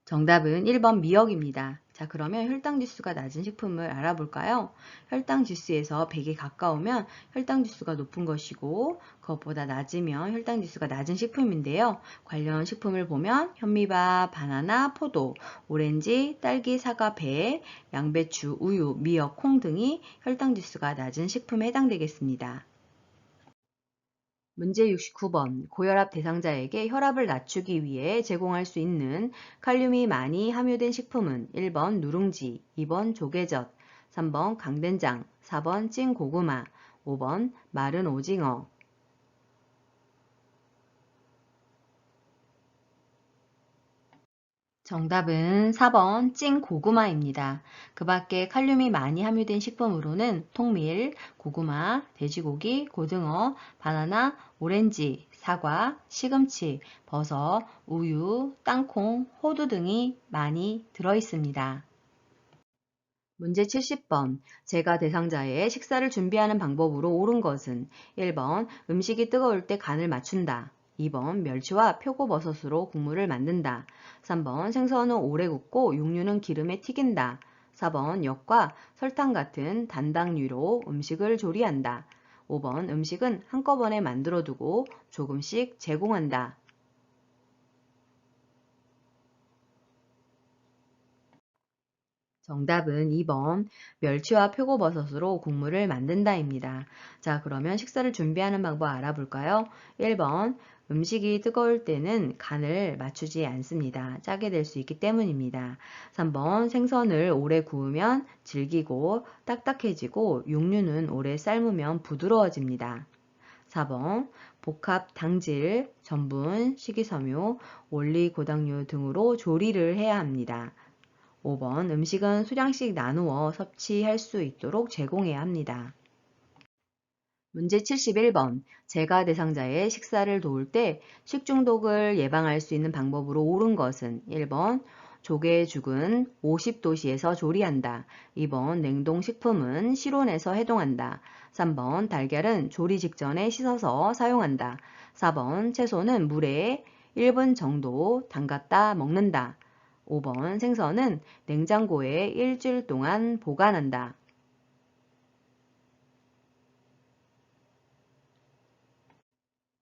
정답은 1번 미역입니다. 자, 그러면 혈당 지수가 낮은 식품을 알아볼까요? 혈당 지수에서 100이 가까우면 혈당 지수가 높은 것이고 그것보다 낮으면 혈당 지수가 낮은 식품인데요. 관련 식품을 보면 현미밥, 바나나, 포도, 오렌지, 딸기, 사과, 배, 양배추, 우유, 미역, 콩 등이 혈당 지수가 낮은 식품에 해당되겠습니다. 문제 69번. 고혈압 대상자에게 혈압을 낮추기 위해 제공할 수 있는 칼륨이 많이 함유된 식품은 1번 누룽지, 2번 조개젓, 3번 강된장, 4번 찐 고구마, 5번 마른 오징어. 정답은 4번 찐 고구마입니다. 그 밖에 칼륨이 많이 함유된 식품으로는 통밀, 고구마, 돼지고기, 고등어, 바나나, 오렌지, 사과, 시금치, 버섯, 우유, 땅콩, 호두 등이 많이 들어있습니다. 문제 70번. 제가 대상자의 식사를 준비하는 방법으로 옳은 것은 1번 음식이 뜨거울 때 간을 맞춘다. 2번 멸치와 표고버섯으로 국물을 만든다. 3번 생선은 오래 굽고 육류는 기름에 튀긴다. 4번 엿과 설탕 같은 단당류로 음식을 조리한다. 5번 음식은 한꺼번에 만들어 두고 조금씩 제공한다. 정답은 2번 멸치와 표고버섯으로 국물을 만든다입니다. 자, 그러면 식사를 준비하는 방법 알아볼까요? 1번 음식이 뜨거울 때는 간을 맞추지 않습니다. 짜게 될 수 있기 때문입니다. 3번 생선을 오래 구우면 질기고 딱딱해지고 육류는 오래 삶으면 부드러워집니다. 4번 복합 당질, 전분, 식이섬유, 올리고당류 등으로 조리를 해야 합니다. 5번 음식은 수량씩 나누어 섭취할 수 있도록 제공해야 합니다. 문제 71번. 제가 대상자의 식사를 도울 때 식중독을 예방할 수 있는 방법으로 옳은 것은 1번 조개죽은 50도씨에서 조리한다. 2번 냉동식품은 실온에서 해동한다. 3번 달걀은 조리 직전에 씻어서 사용한다. 4번 채소는 물에 1분 정도 담갔다 먹는다. 5번 생선은 냉장고에 일주일 동안 보관한다.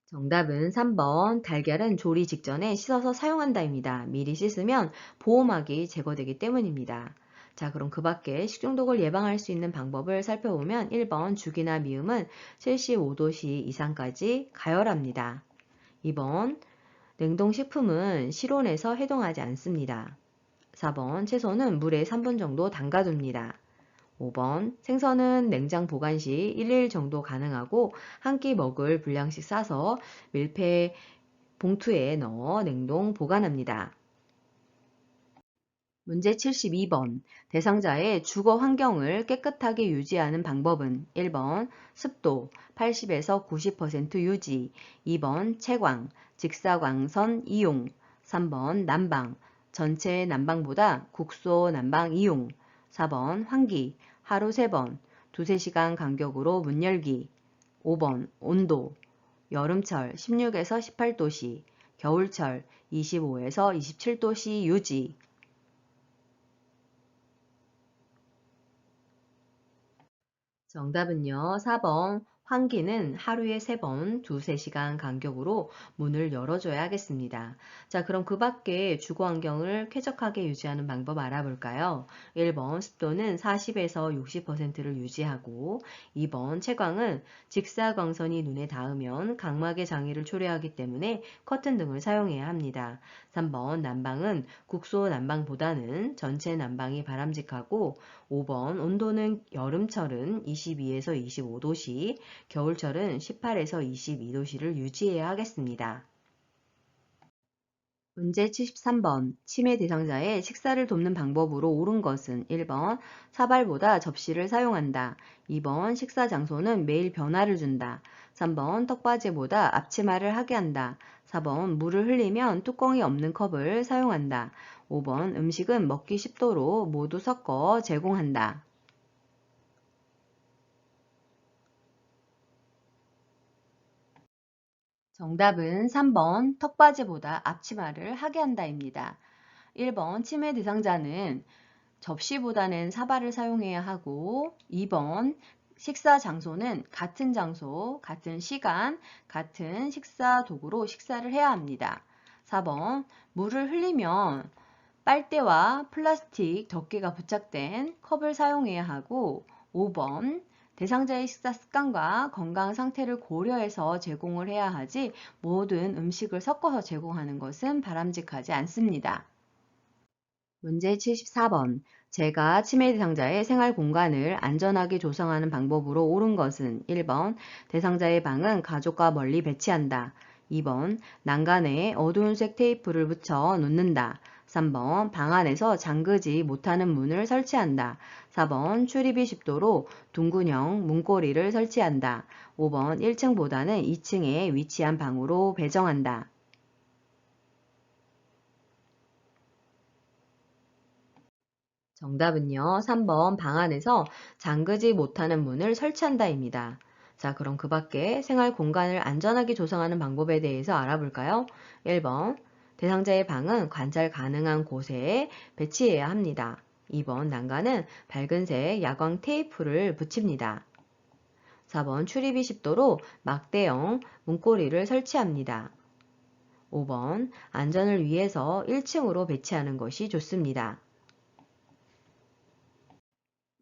정답은 3번 달걀은 조리 직전에 씻어서 사용한다입니다. 미리 씻으면 보호막이 제거되기 때문입니다. 자, 그럼 그 밖에 식중독을 예방할 수 있는 방법을 살펴보면 1번 죽이나 미음은 75도씨 이상까지 가열합니다. 2번 냉동식품은 실온에서 해동하지 않습니다. 4번 채소는 물에 3분 정도 담가둡니다. 5번 생선은 냉장 보관 시 1일 정도 가능하고 한 끼 먹을 분량씩 싸서 밀폐 봉투에 넣어 냉동 보관합니다. 문제 72번. 대상자의 주거 환경을 깨끗하게 유지하는 방법은 1번 습도 80에서 90% 유지, 2번 채광, 직사광선 이용, 3번 난방, 전체 난방보다 국소 난방 이용, 4번 환기, 하루 3번, 두세 시간 간격으로 문 열기, 5번 온도, 여름철 16에서 18도씨, 겨울철 25에서 27도씨 유지. 정답은요. 4번 환기는 하루에 3번, 두세 시간 간격으로 문을 열어줘야 하겠습니다. 자, 그럼 그 밖에 주거 환경을 쾌적하게 유지하는 방법 알아볼까요? 1번 습도는 40에서 60%를 유지하고 2번 채광은 직사광선이 눈에 닿으면 각막의 장애를 초래하기 때문에 커튼 등을 사용해야 합니다. 3번 난방은 국소 난방보다는 전체 난방이 바람직하고 5번 온도는 여름철은 22에서 25도씨, 겨울철은 18에서 22도씨를 유지해야 하겠습니다. 문제 73번. 치매 대상자의 식사를 돕는 방법으로 옳은 것은 1번 사발보다 접시를 사용한다. 2번 식사 장소는 매일 변화를 준다. 3번 턱받이보다 앞치마를 하게 한다. 4번 물을 흘리면 뚜껑이 없는 컵을 사용한다. 5번 음식은 먹기 쉽도록 모두 섞어 제공한다. 정답은 3번 턱받이보다 앞치마를 하게 한다입니다. 1번 치매 대상자는 접시보다는 사발을 사용해야 하고 2번 식사 장소는 같은 장소, 같은 시간, 같은 식사 도구로 식사를 해야 합니다. 4번 물을 흘리면 빨대와 플라스틱 덮개가 부착된 컵을 사용해야 하고 5번 대상자의 식사 습관과 건강 상태를 고려해서 제공을 해야 하지 모든 음식을 섞어서 제공하는 것은 바람직하지 않습니다. 문제 74번. 제가 치매 대상자의 생활 공간을 안전하게 조성하는 방법으로 옳은 것은 1번 대상자의 방은 가족과 멀리 배치한다. 2번 난간에 어두운 색 테이프를 붙여 놓는다. 3번 방 안에서 잠그지 못하는 문을 설치한다. 4번 출입이 쉽도록 둥근형 문고리를 설치한다. 5번 1층보다는 2층에 위치한 방으로 배정한다. 정답은요. 3번 방 안에서 잠그지 못하는 문을 설치한다입니다. 자, 그럼 그 밖에 생활 공간을 안전하게 조성하는 방법에 대해서 알아볼까요? 1번 대상자의 방은 관찰 가능한 곳에 배치해야 합니다. 2번 난간은 밝은색 야광 테이프를 붙입니다. 4번 출입이 쉽도록 막대형 문고리를 설치합니다. 5번 안전을 위해서 1층으로 배치하는 것이 좋습니다.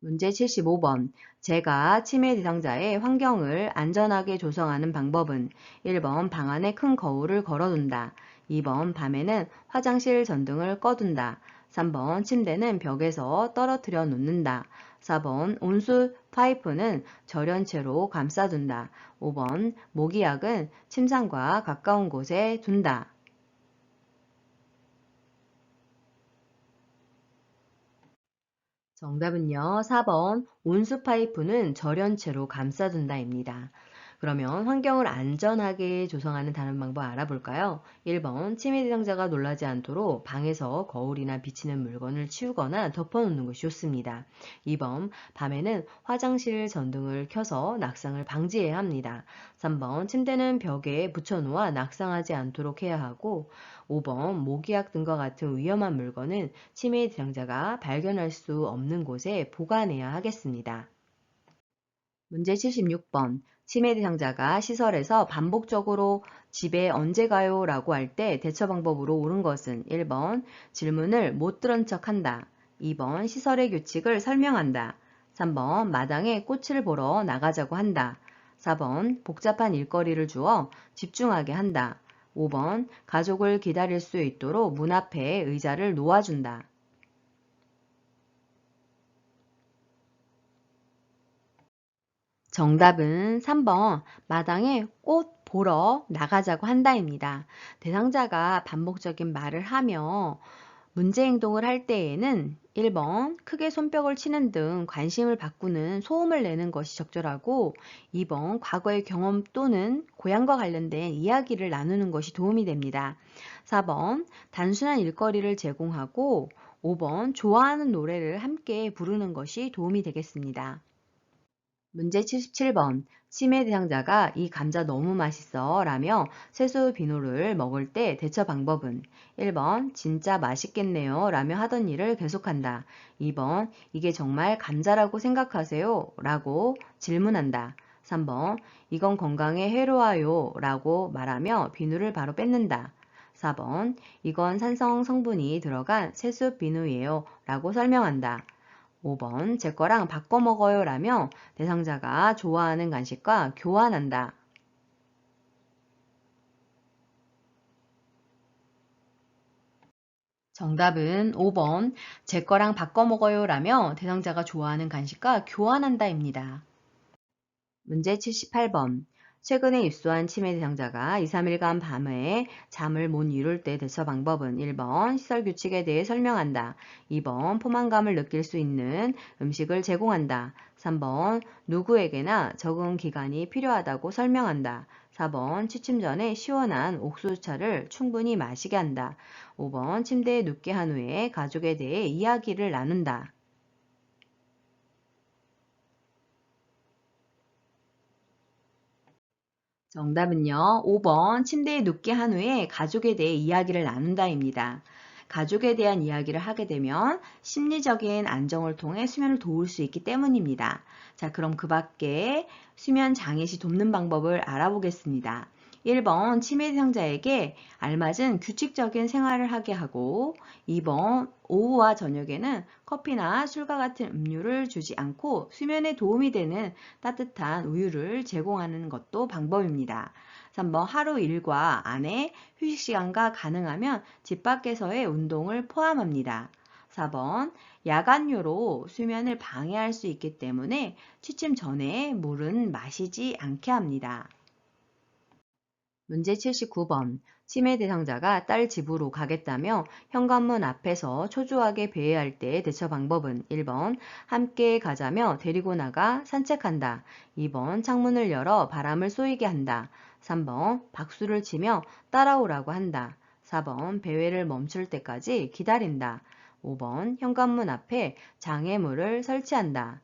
문제 75번. 제가 치매 대상자의 환경을 안전하게 조성하는 방법은 1번 방 안에 큰 거울을 걸어둔다. 2번 밤에는 화장실 전등을 꺼둔다. 3번 침대는 벽에서 떨어뜨려 놓는다. 4번 온수 파이프는 절연체로 감싸둔다. 5번 모기약은 침상과 가까운 곳에 둔다. 정답은요. 4번 온수 파이프는 절연체로 감싸둔다입니다. 그러면 환경을 안전하게 조성하는 다른 방법 알아볼까요? 1번 치매 대상자가 놀라지 않도록 방에서 거울이나 비치는 물건을 치우거나 덮어놓는 것이 좋습니다. 2번 밤에는 화장실 전등을 켜서 낙상을 방지해야 합니다. 3번 침대는 벽에 붙여놓아 낙상하지 않도록 해야 하고 5번 모기약 등과 같은 위험한 물건은 치매 대상자가 발견할 수 없는 곳에 보관해야 하겠습니다. 문제 76번. 치매 대상자가 시설에서 반복적으로 집에 언제 가요? 라고 할 때 대처 방법으로 옳은 것은 1번 질문을 못 들은 척 한다. 2번 시설의 규칙을 설명한다. 3번 마당에 꽃을 보러 나가자고 한다. 4번 복잡한 일거리를 주어 집중하게 한다. 5번 가족을 기다릴 수 있도록 문 앞에 의자를 놓아준다. 정답은 3번 마당에 꽃 보러 나가자고 한다입니다. 대상자가 반복적인 말을 하며 문제 행동을 할 때에는 1번 크게 손뼉을 치는 등 관심을 바꾸는 소음을 내는 것이 적절하고 2번 과거의 경험 또는 고향과 관련된 이야기를 나누는 것이 도움이 됩니다. 4번 단순한 일거리를 제공하고 5번 좋아하는 노래를 함께 부르는 것이 도움이 되겠습니다. 문제 77번. 치매 대상자가 이 감자 너무 맛있어 라며 세수 비누를 먹을 때 대처 방법은 1번 진짜 맛있겠네요 라며 하던 일을 계속한다. 2번 이게 정말 감자라고 생각하세요? 라고 질문한다. 3번 이건 건강에 해로워요 라고 말하며 비누를 바로 뺏는다. 4번 이건 산성 성분이 들어간 세수 비누예요 라고 설명한다. 5번 제 거랑 바꿔 먹어요 라며 대상자가 좋아하는 간식과 교환한다. 정답은 5번 제 거랑 바꿔 먹어요 라며 대상자가 좋아하는 간식과 교환한다입니다. 문제 78번. 최근에 입소한 치매 대상자가 2, 3일간 밤에 잠을 못 이룰 때 대처 방법은 1번 시설 규칙에 대해 설명한다. 2번 포만감을 느낄 수 있는 음식을 제공한다. 3번 누구에게나 적응 기간이 필요하다고 설명한다. 4번 취침 전에 시원한 옥수수차를 충분히 마시게 한다. 5번 침대에 눕게 한 후에 가족에 대해 이야기를 나눈다. 정답은요. 5번 침대에 눕게 한 후에 가족에 대해 이야기를 나눈다입니다. 가족에 대한 이야기를 하게 되면 심리적인 안정을 통해 수면을 도울 수 있기 때문입니다. 자, 그럼 그 밖에 수면 장애 시 돕는 방법을 알아보겠습니다. 1번 치매 대상자에게 알맞은 규칙적인 생활을 하게 하고 2번 오후와 저녁에는 커피나 술과 같은 음료를 주지 않고 수면에 도움이 되는 따뜻한 우유를 제공하는 것도 방법입니다. 3번 하루 일과 안에 휴식 시간과 가능하면 집 밖에서의 운동을 포함합니다. 4번 야간류로 수면을 방해할 수 있기 때문에 취침 전에 물은 마시지 않게 합니다. 문제 79번. 치매 대상자가 딸 집으로 가겠다며 현관문 앞에서 초조하게 배회할 때 대처 방법은 1번 함께 가자며 데리고 나가 산책한다. 2번 창문을 열어 바람을 쏘이게 한다. 3번 박수를 치며 따라오라고 한다. 4번 배회를 멈출 때까지 기다린다. 5번 현관문 앞에 장애물을 설치한다.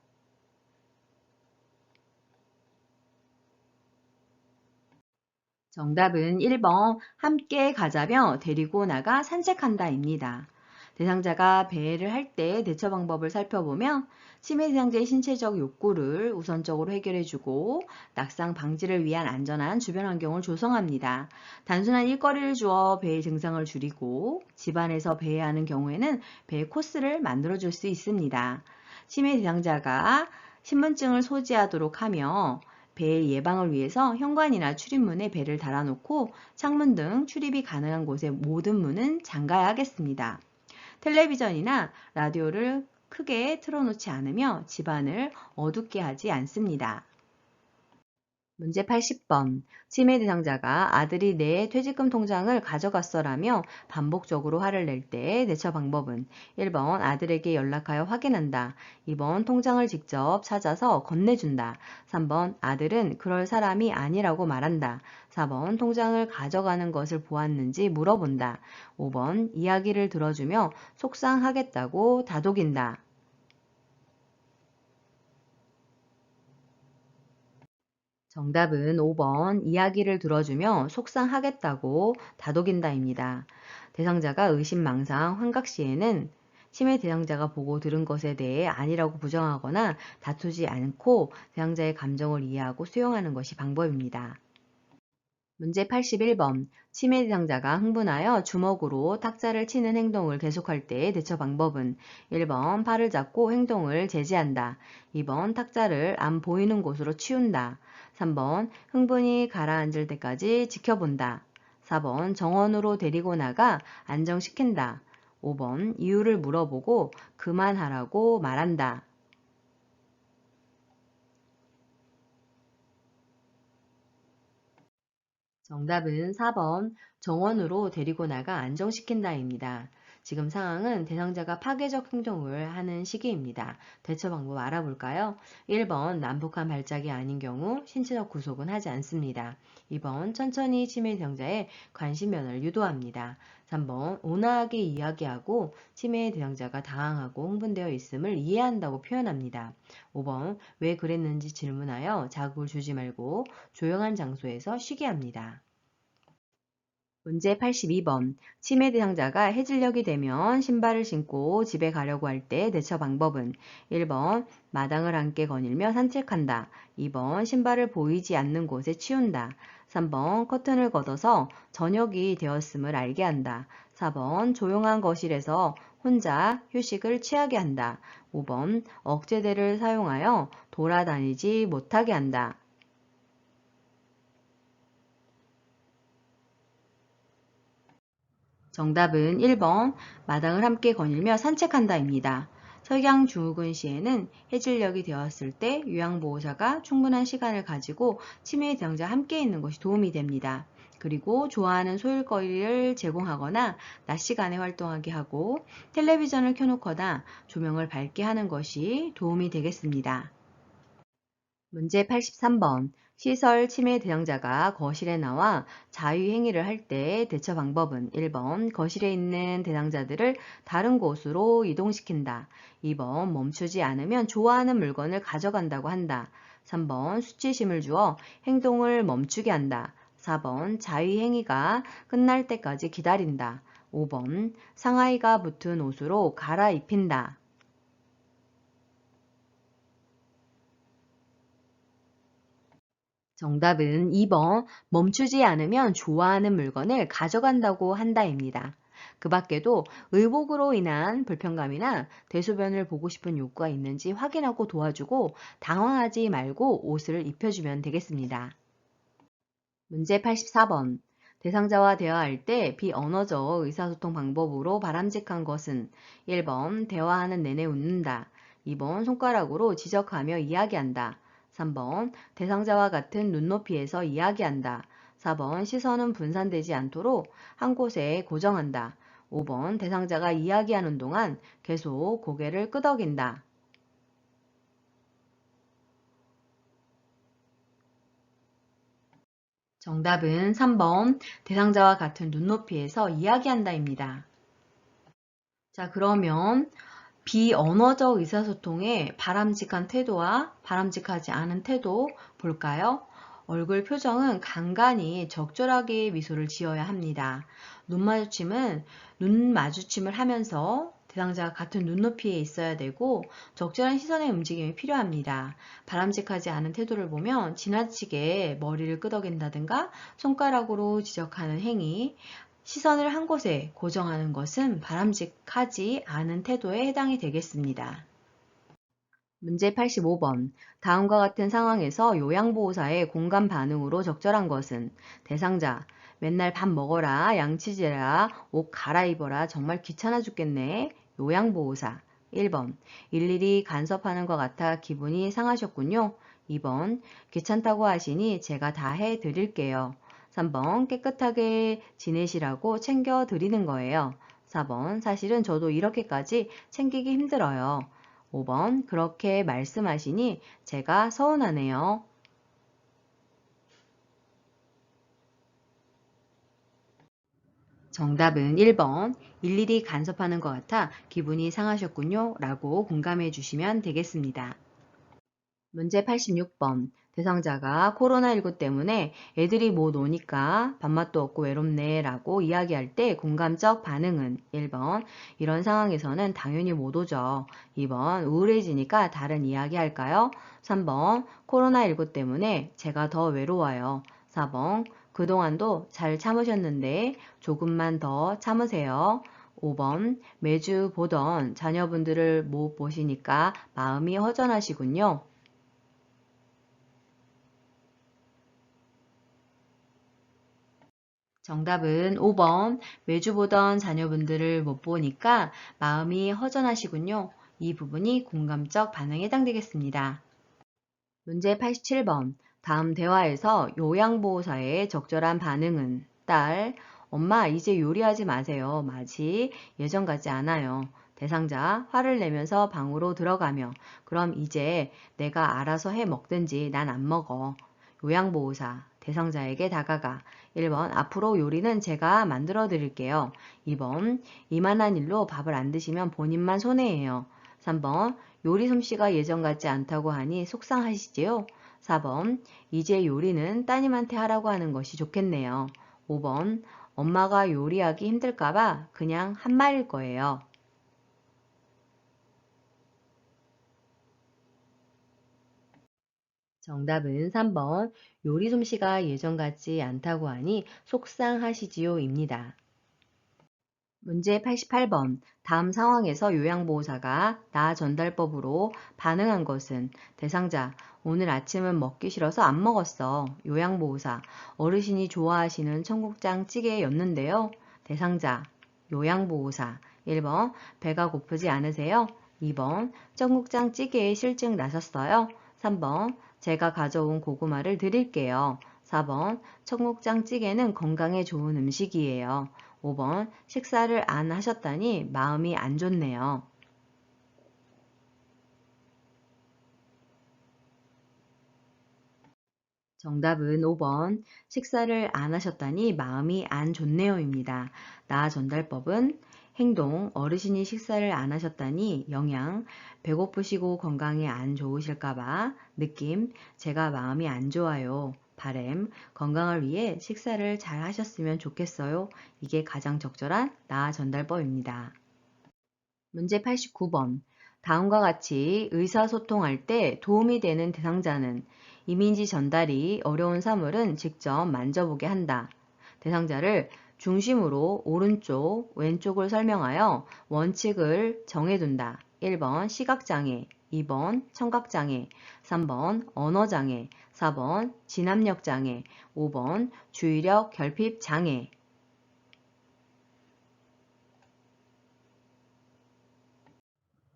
정답은 1번 함께 가자며 데리고 나가 산책한다입니다. 대상자가 배회를 할 때 대처 방법을 살펴보며 치매 대상자의 신체적 욕구를 우선적으로 해결해주고 낙상 방지를 위한 안전한 주변 환경을 조성합니다. 단순한 일거리를 주어 배의 증상을 줄이고 집안에서 배회하는 경우에는 배의 코스를 만들어줄 수 있습니다. 치매 대상자가 신분증을 소지하도록 하며 배 예방을 위해서 현관이나 출입문에 배를 달아놓고 창문 등 출입이 가능한 곳의 모든 문은 잠가야 하겠습니다. 텔레비전이나 라디오를 크게 틀어놓지 않으며 집안을 어둡게 하지 않습니다. 문제 80번. 치매 대상자가 아들이 내 퇴직금 통장을 가져갔어라며 반복적으로 화를 낼 때 대처 방법은 1번 아들에게 연락하여 확인한다. 2번 통장을 직접 찾아서 건네준다. 3번 아들은 그럴 사람이 아니라고 말한다. 4번 통장을 가져가는 것을 보았는지 물어본다. 5번 이야기를 들어주며 속상하겠다고 다독인다. 정답은 5번 이야기를 들어주며 속상하겠다고 다독인다입니다. 대상자가 의심망상, 환각 시에는 치매 대상자가 보고 들은 것에 대해 아니라고 부정하거나 다투지 않고 대상자의 감정을 이해하고 수용하는 것이 방법입니다. 문제 81번. 치매 대상자가 흥분하여 주먹으로 탁자를 치는 행동을 계속할 때의 대처 방법은 1번 팔을 잡고 행동을 제지한다. 2번 탁자를 안 보이는 곳으로 치운다. 3번 흥분이 가라앉을 때까지 지켜본다. 4번 정원으로 데리고 나가 안정시킨다. 5번 이유를 물어보고 그만하라고 말한다. 정답은 4번 정원으로 데리고 나가 안정시킨다입니다. 지금 상황은 대상자가 파괴적 행동을 하는 시기입니다. 대처 방법 알아볼까요? 1번 난폭한 발작이 아닌 경우 신체적 구속은 하지 않습니다. 2번 천천히 치매 대상자의 관심 변화를 유도합니다. 3번 온화하게 이야기하고 치매 대상자가 당황하고 흥분되어 있음을 이해한다고 표현합니다. 5번 왜 그랬는지 질문하여 자극을 주지 말고 조용한 장소에서 쉬게 합니다. 문제 82번. 치매 대상자가 해질녘이 되면 신발을 신고 집에 가려고 할 때 대처 방법은 1번 마당을 함께 거닐며 산책한다. 2번 신발을 보이지 않는 곳에 치운다. 3번 커튼을 걷어서 저녁이 되었음을 알게 한다. 4번 조용한 거실에서 혼자 휴식을 취하게 한다. 5번 억제대를 사용하여 돌아다니지 못하게 한다. 정답은 1번 마당을 함께 거닐며 산책한다입니다. 석양 증후군 시에는 해질녘이 되었을 때 요양보호자가 충분한 시간을 가지고 치매 대상자와 함께 있는 것이 도움이 됩니다. 그리고 좋아하는 소일거리를 제공하거나 낮 시간에 활동하게 하고 텔레비전을 켜놓거나 조명을 밝게 하는 것이 도움이 되겠습니다. 문제 83번. 시설 치매 대상자가 거실에 나와 자유행위를 할 때 대처 방법은 1번 거실에 있는 대상자들을 다른 곳으로 이동시킨다. 2번 멈추지 않으면 좋아하는 물건을 가져간다고 한다. 3번 수치심을 주어 행동을 멈추게 한다. 4번 자유행위가 끝날 때까지 기다린다. 5번 상하이가 붙은 옷으로 갈아입힌다. 정답은 2번 멈추지 않으면 좋아하는 물건을 가져간다고 한다입니다. 그 밖에도 의복으로 인한 불편감이나 대소변을 보고 싶은 욕구가 있는지 확인하고 도와주고 당황하지 말고 옷을 입혀주면 되겠습니다. 문제 84번. 대상자와 대화할 때 비언어적 의사소통 방법으로 바람직한 것은 1번 대화하는 내내 웃는다. 2번 손가락으로 지적하며 이야기한다. 3번 대상자와 같은 눈높이에서 이야기한다. 4번 시선은 분산되지 않도록 한 곳에 고정한다. 5번 대상자가 이야기하는 동안 계속 고개를 끄덕인다. 정답은 3번 대상자와 같은 눈높이에서 이야기한다입니다. 자, 그러면 비언어적 의사소통의 바람직한 태도와 바람직하지 않은 태도 볼까요? 얼굴 표정은 간간히 적절하게 미소를 지어야 합니다. 눈 마주침을 하면서 대상자가 같은 눈높이에 있어야 되고 적절한 시선의 움직임이 필요합니다. 바람직하지 않은 태도를 보면 지나치게 머리를 끄덕인다든가 손가락으로 지적하는 행위, 시선을 한 곳에 고정하는 것은 바람직하지 않은 태도에 해당이 되겠습니다. 문제 85번. 다음과 같은 상황에서 요양보호사의 공감 반응으로 적절한 것은 대상자, 맨날 밥 먹어라, 양치질해라, 옷 갈아입어라, 정말 귀찮아 죽겠네. 요양보호사. 1번. 일일이 간섭하는 것 같아 기분이 상하셨군요. 2번. 귀찮다고 하시니 제가 다 해드릴게요. 3번. 깨끗하게 지내시라고 챙겨드리는 거예요. 4번. 사실은 저도 이렇게까지 챙기기 힘들어요. 5번. 그렇게 말씀하시니 제가 서운하네요. 정답은 1번. 일일이 간섭하는 것 같아 기분이 상하셨군요. 라고 공감해 주시면 되겠습니다. 문제 86번. 대상자가 코로나19 때문에 애들이 못 오니까 밥맛도 없고 외롭네 라고 이야기할 때 공감적 반응은 1번. 이런 상황에서는 당연히 못 오죠. 2번. 우울해지니까 다른 이야기 할까요? 3번. 코로나19 때문에 제가 더 외로워요. 4번. 그동안도 잘 참으셨는데 조금만 더 참으세요. 5번. 매주 보던 자녀분들을 못 보시니까 마음이 허전하시군요. 정답은 5번. 매주 보던 자녀분들을 못 보니까 마음이 허전하시군요. 이 부분이 공감적 반응에 해당되겠습니다. 문제 87번. 다음 대화에서 요양보호사의 적절한 반응은 딸, 엄마 이제 요리하지 마세요. 마치 예전 같지 않아요. 대상자 화를 내면서 방으로 들어가며 그럼 이제 내가 알아서 해 먹든지 난 안 먹어. 요양보호사 대상자에게 다가가 1번 앞으로 요리는 제가 만들어 드릴게요. 2번 이만한 일로 밥을 안 드시면 본인만 손해예요. 3번 요리 솜씨가 예전 같지 않다고 하니 속상하시지요? 4번 이제 요리는 따님한테 하라고 하는 것이 좋겠네요. 5번 엄마가 요리하기 힘들까봐 그냥 한 말일 거예요. 정답은 3번 요리 솜씨가 예전 같지 않다고 하니 속상하시지요입니다. 문제 88번. 다음 상황에서 요양보호사가 나 전달법으로 반응한 것은 대상자, 오늘 아침은 먹기 싫어서 안 먹었어. 요양보호사, 어르신이 좋아하시는 청국장 찌개였는데요. 대상자, 요양보호사, 1번, 배가 고프지 않으세요? 2번, 청국장 찌개에 실증 나셨어요? 3번, 제가 가져온 고구마를 드릴게요. 4번, 청국장 찌개는 건강에 좋은 음식이에요. 5번, 식사를 안 하셨다니 마음이 안 좋네요. 정답은 5번, 식사를 안 하셨다니 마음이 안 좋네요입니다. 나 전달법은 행동, 어르신이 식사를 안 하셨다니 영양, 배고프시고 건강에 안 좋으실까봐 느낌, 제가 마음이 안 좋아요. 바램, 건강을 위해 식사를 잘 하셨으면 좋겠어요. 이게 가장 적절한 나 전달법입니다. 문제 89번. 다음과 같이 의사소통할 때 도움이 되는 대상자는 이미지 전달이 어려운 사물은 직접 만져보게 한다. 대상자를 중심으로 오른쪽, 왼쪽을 설명하여 원칙을 정해둔다. 1번 시각장애, 2번 청각장애, 3번 언어장애, 4번 진압력장애, 5번 주의력 결핍장애.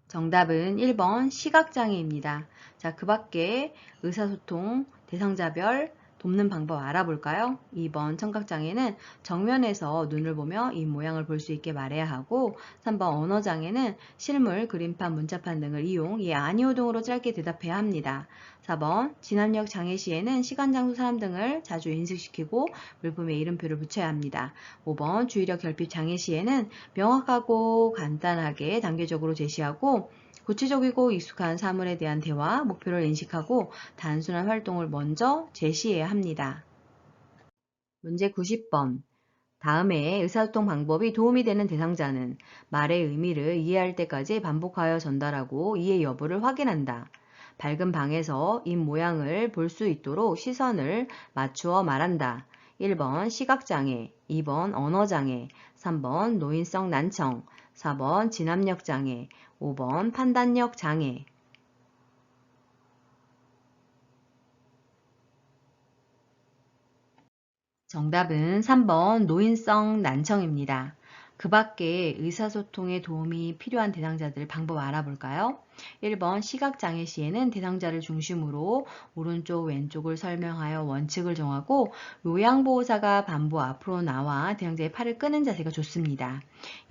정답은 1번 시각장애입니다. 자, 그 밖에 의사소통 대상자별 돕는 방법 알아볼까요? 2번 청각장애는 정면에서 눈을 보며 이 모양을 볼 수 있게 말해야 하고 3번 언어장애는 실물, 그림판, 문자판 등을 이용 예, 아니오 등으로 짧게 대답해야 합니다. 4번 진압력 장애 시에는 시간, 장소, 사람 등을 자주 인식시키고 물품에 이름표를 붙여야 합니다. 5번 주의력 결핍 장애 시에는 명확하고 간단하게 단계적으로 제시하고 구체적이고 익숙한 사물에 대한 대화, 목표를 인식하고 단순한 활동을 먼저 제시해야 합니다. 문제 90번. 다음에 의사소통 방법이 도움이 되는 대상자는 말의 의미를 이해할 때까지 반복하여 전달하고 이해 여부를 확인한다. 밝은 방에서 입 모양을 볼 수 있도록 시선을 맞추어 말한다. 1번 시각장애, 2번 언어장애, 3번 노인성 난청, 4번 진압력 장애, 5번 판단력 장애. 정답은 3번 노인성 난청입니다. 그 밖에 의사소통에 도움이 필요한 대상자들 방법 알아볼까요? 1번 시각장애 시에는 대상자를 중심으로 오른쪽 왼쪽을 설명하여 원칙을 정하고 요양보호사가 반부 앞으로 나와 대상자의 팔을 끄는 자세가 좋습니다.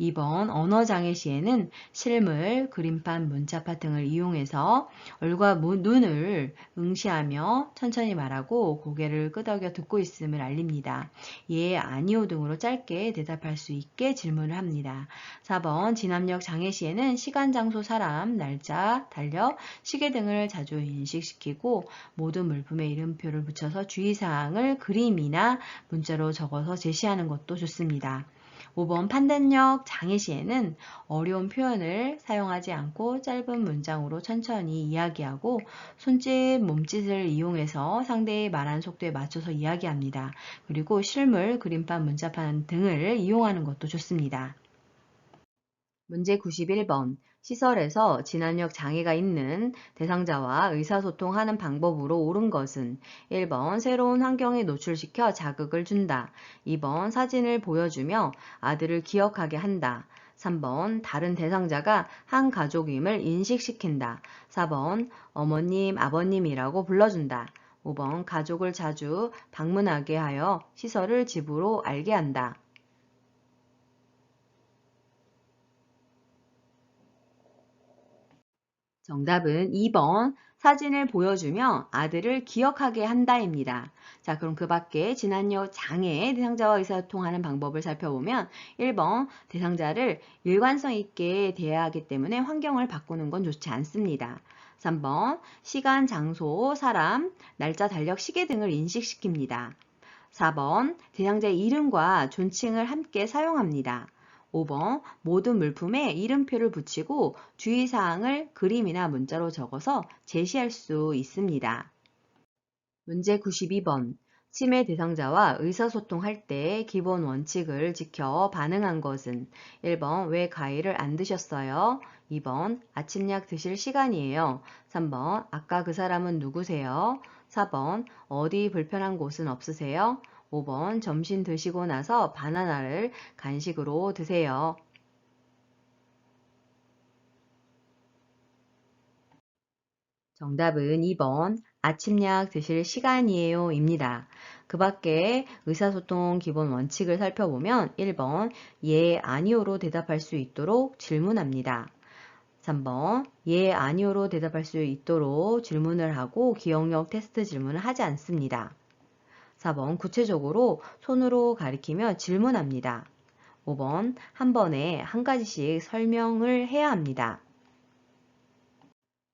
2번 언어장애 시에는 실물, 그림판, 문자판 등을 이용해서 얼굴과 눈을 응시하며 천천히 말하고 고개를 끄덕여 듣고 있음을 알립니다. 예, 아니오 등으로 짧게 대답할 수 있게 질문을 합니다. 4번 진압력 장애 시에는 시간, 장소, 사람, 날짜, 달력, 시계 등을 자주 인식시키고 모든 물품에 이름표를 붙여서 주의사항을 그림이나 문자로 적어서 제시하는 것도 좋습니다. 5번 판단력 장애 시에는 어려운 표현을 사용하지 않고 짧은 문장으로 천천히 이야기하고 손짓, 몸짓을 이용해서 상대의 말하는 속도에 맞춰서 이야기합니다. 그리고 실물, 그림판, 문자판 등을 이용하는 것도 좋습니다. 문제 91번. 시설에서 진압력 장애가 있는 대상자와 의사소통하는 방법으로 옳은 것은 1번 새로운 환경에 노출시켜 자극을 준다. 2번 사진을 보여주며 아들을 기억하게 한다. 3번 다른 대상자가 한 가족임을 인식시킨다. 4번 어머님, 아버님이라고 불러준다. 5번 가족을 자주 방문하게 하여 시설을 집으로 알게 한다. 정답은 2번 사진을 보여주며 아들을 기억하게 한다입니다. 자, 그럼 그 밖에 진압력 장애 대상자와 의사소통하는 방법을 살펴보면 1번 대상자를 일관성 있게 대해야 하기 때문에 환경을 바꾸는 건 좋지 않습니다. 3번 시간, 장소, 사람, 날짜, 달력, 시계 등을 인식시킵니다. 4번 대상자의 이름과 존칭을 함께 사용합니다. 5번 모든 물품에 이름표를 붙이고 주의사항을 그림이나 문자로 적어서 제시할 수 있습니다. 문제 92번. 치매 대상자와 의사소통할 때 기본 원칙을 지켜 반응한 것은 1번 왜 과일을 안 드셨어요? 2번 아침약 드실 시간이에요. 3번 아까 그 사람은 누구세요? 4번 어디 불편한 곳은 없으세요? 5번 점심 드시고 나서 바나나를 간식으로 드세요. 정답은 2번 아침약 드실 시간이에요 입니다. 그 밖에 의사소통 기본 원칙을 살펴보면 1번 예, 아니오로 대답할 수 있도록 질문합니다. 3번 예, 아니오로 대답할 수 있도록 질문을 하고 기억력 테스트 질문을 하지 않습니다. 4번 구체적으로 손으로 가리키며 질문합니다. 5번 한 번에 한 가지씩 설명을 해야 합니다.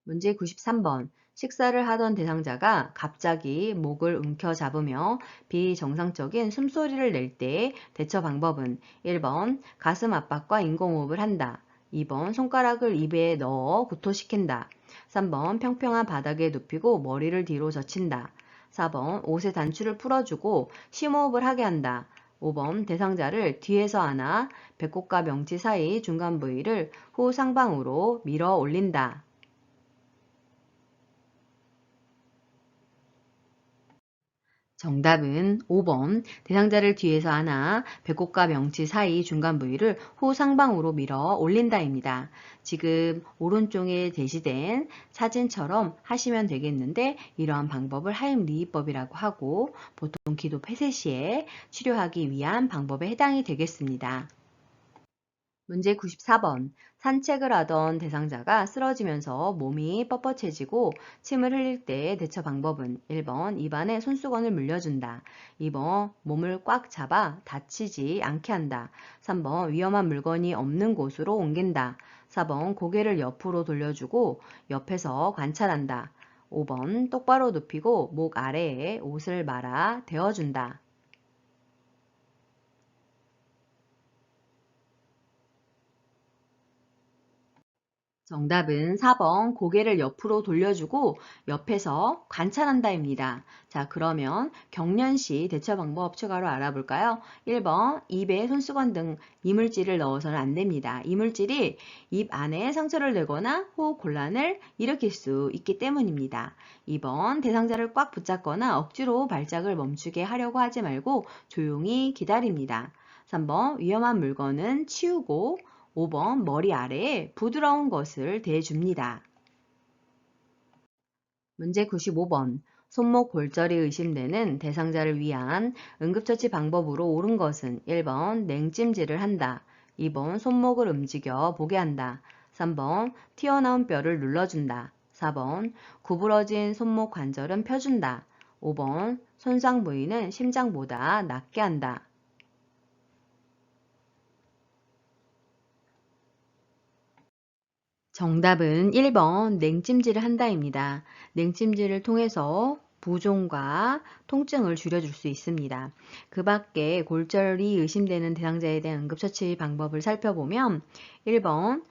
문제 93번. 식사를 하던 대상자가 갑자기 목을 움켜잡으며 비정상적인 숨소리를 낼 때 대처 방법은 1번 가슴 압박과 인공호흡을 한다. 2번 손가락을 입에 넣어 구토시킨다. 3번 평평한 바닥에 눕히고 머리를 뒤로 젖힌다. 4번 옷의 단추를 풀어주고 심호흡을 하게 한다. 5번 대상자를 뒤에서 안아 배꼽과 명치 사이 중간 부위를 후 상방으로 밀어 올린다. 정답은 5번 대상자를 뒤에서 안아 배꼽과 명치 사이 중간 부위를 후 상방으로 밀어 올린다입니다. 지금 오른쪽에 제시된 사진처럼 하시면 되겠는데 이러한 방법을 하임리히법이라고 하고 보통 기도 폐쇄 시에 치료하기 위한 방법에 해당이 되겠습니다. 문제 94번. 산책을 하던 대상자가 쓰러지면서 몸이 뻣뻣해지고 침을 흘릴 때의 대처 방법은 1번 입안에 손수건을 물려준다. 2번 몸을 꽉 잡아 다치지 않게 한다. 3번 위험한 물건이 없는 곳으로 옮긴다. 4번 고개를 옆으로 돌려주고 옆에서 관찰한다. 5번 똑바로 눕히고 목 아래에 옷을 말아 대어준다. 정답은 4번 고개를 옆으로 돌려주고 옆에서 관찰한다입니다. 자, 그러면 경련시 대처 방법 추가로 알아볼까요? 1번 입에 손수건 등 이물질을 넣어서는 안 됩니다. 이물질이 입 안에 상처를 내거나 호흡 곤란을 일으킬 수 있기 때문입니다. 2번 대상자를 꽉 붙잡거나 억지로 발작을 멈추게 하려고 하지 말고 조용히 기다립니다. 3번 위험한 물건은 치우고 5번 머리 아래에 부드러운 것을 대줍니다. 문제 95번. 손목 골절이 의심되는 대상자를 위한 응급처치 방법으로 옳은 것은 1번 냉찜질을 한다. 2번 손목을 움직여 보게 한다. 3번 튀어나온 뼈를 눌러준다. 4번 구부러진 손목 관절은 펴준다. 5번 손상 부위는 심장보다 낮게 한다. 정답은 1번 냉찜질을 한다입니다. 냉찜질을 통해서 부종과 통증을 줄여줄 수 있습니다. 그 밖에 골절이 의심되는 대상자에 대한 응급처치 방법을 살펴보면 1번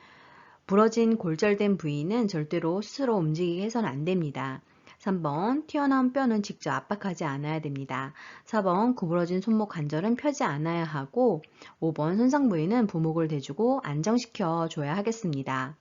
부러진 골절된 부위는 절대로 스스로 움직이게 해서는 안 됩니다. 3번 튀어나온 뼈는 직접 압박하지 않아야 됩니다. 4번 구부러진 손목 관절은 펴지 않아야 하고 5번 손상 부위는 부목을 대주고 안정시켜 줘야 하겠습니다.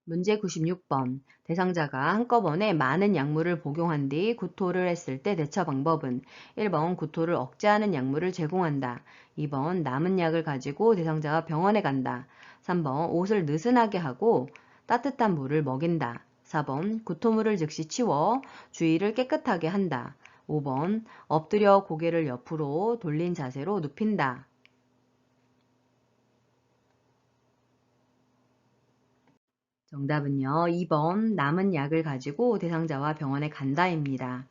문제 96번. 대상자가 한꺼번에 많은 약물을 복용한 뒤 구토를 했을 때 대처 방법은 1번 구토를 억제하는 약물을 제공한다. 2번 남은 약을 가지고 대상자가 병원에 간다. 3번 옷을 느슨하게 하고 따뜻한 물을 먹인다. 4번 구토물을 즉시 치워 주위를 깨끗하게 한다. 5번 엎드려 고개를 옆으로 돌린 자세로 눕힌다. 정답은요. 2번 남은 약을 가지고 대상자와 병원에 간다입니다.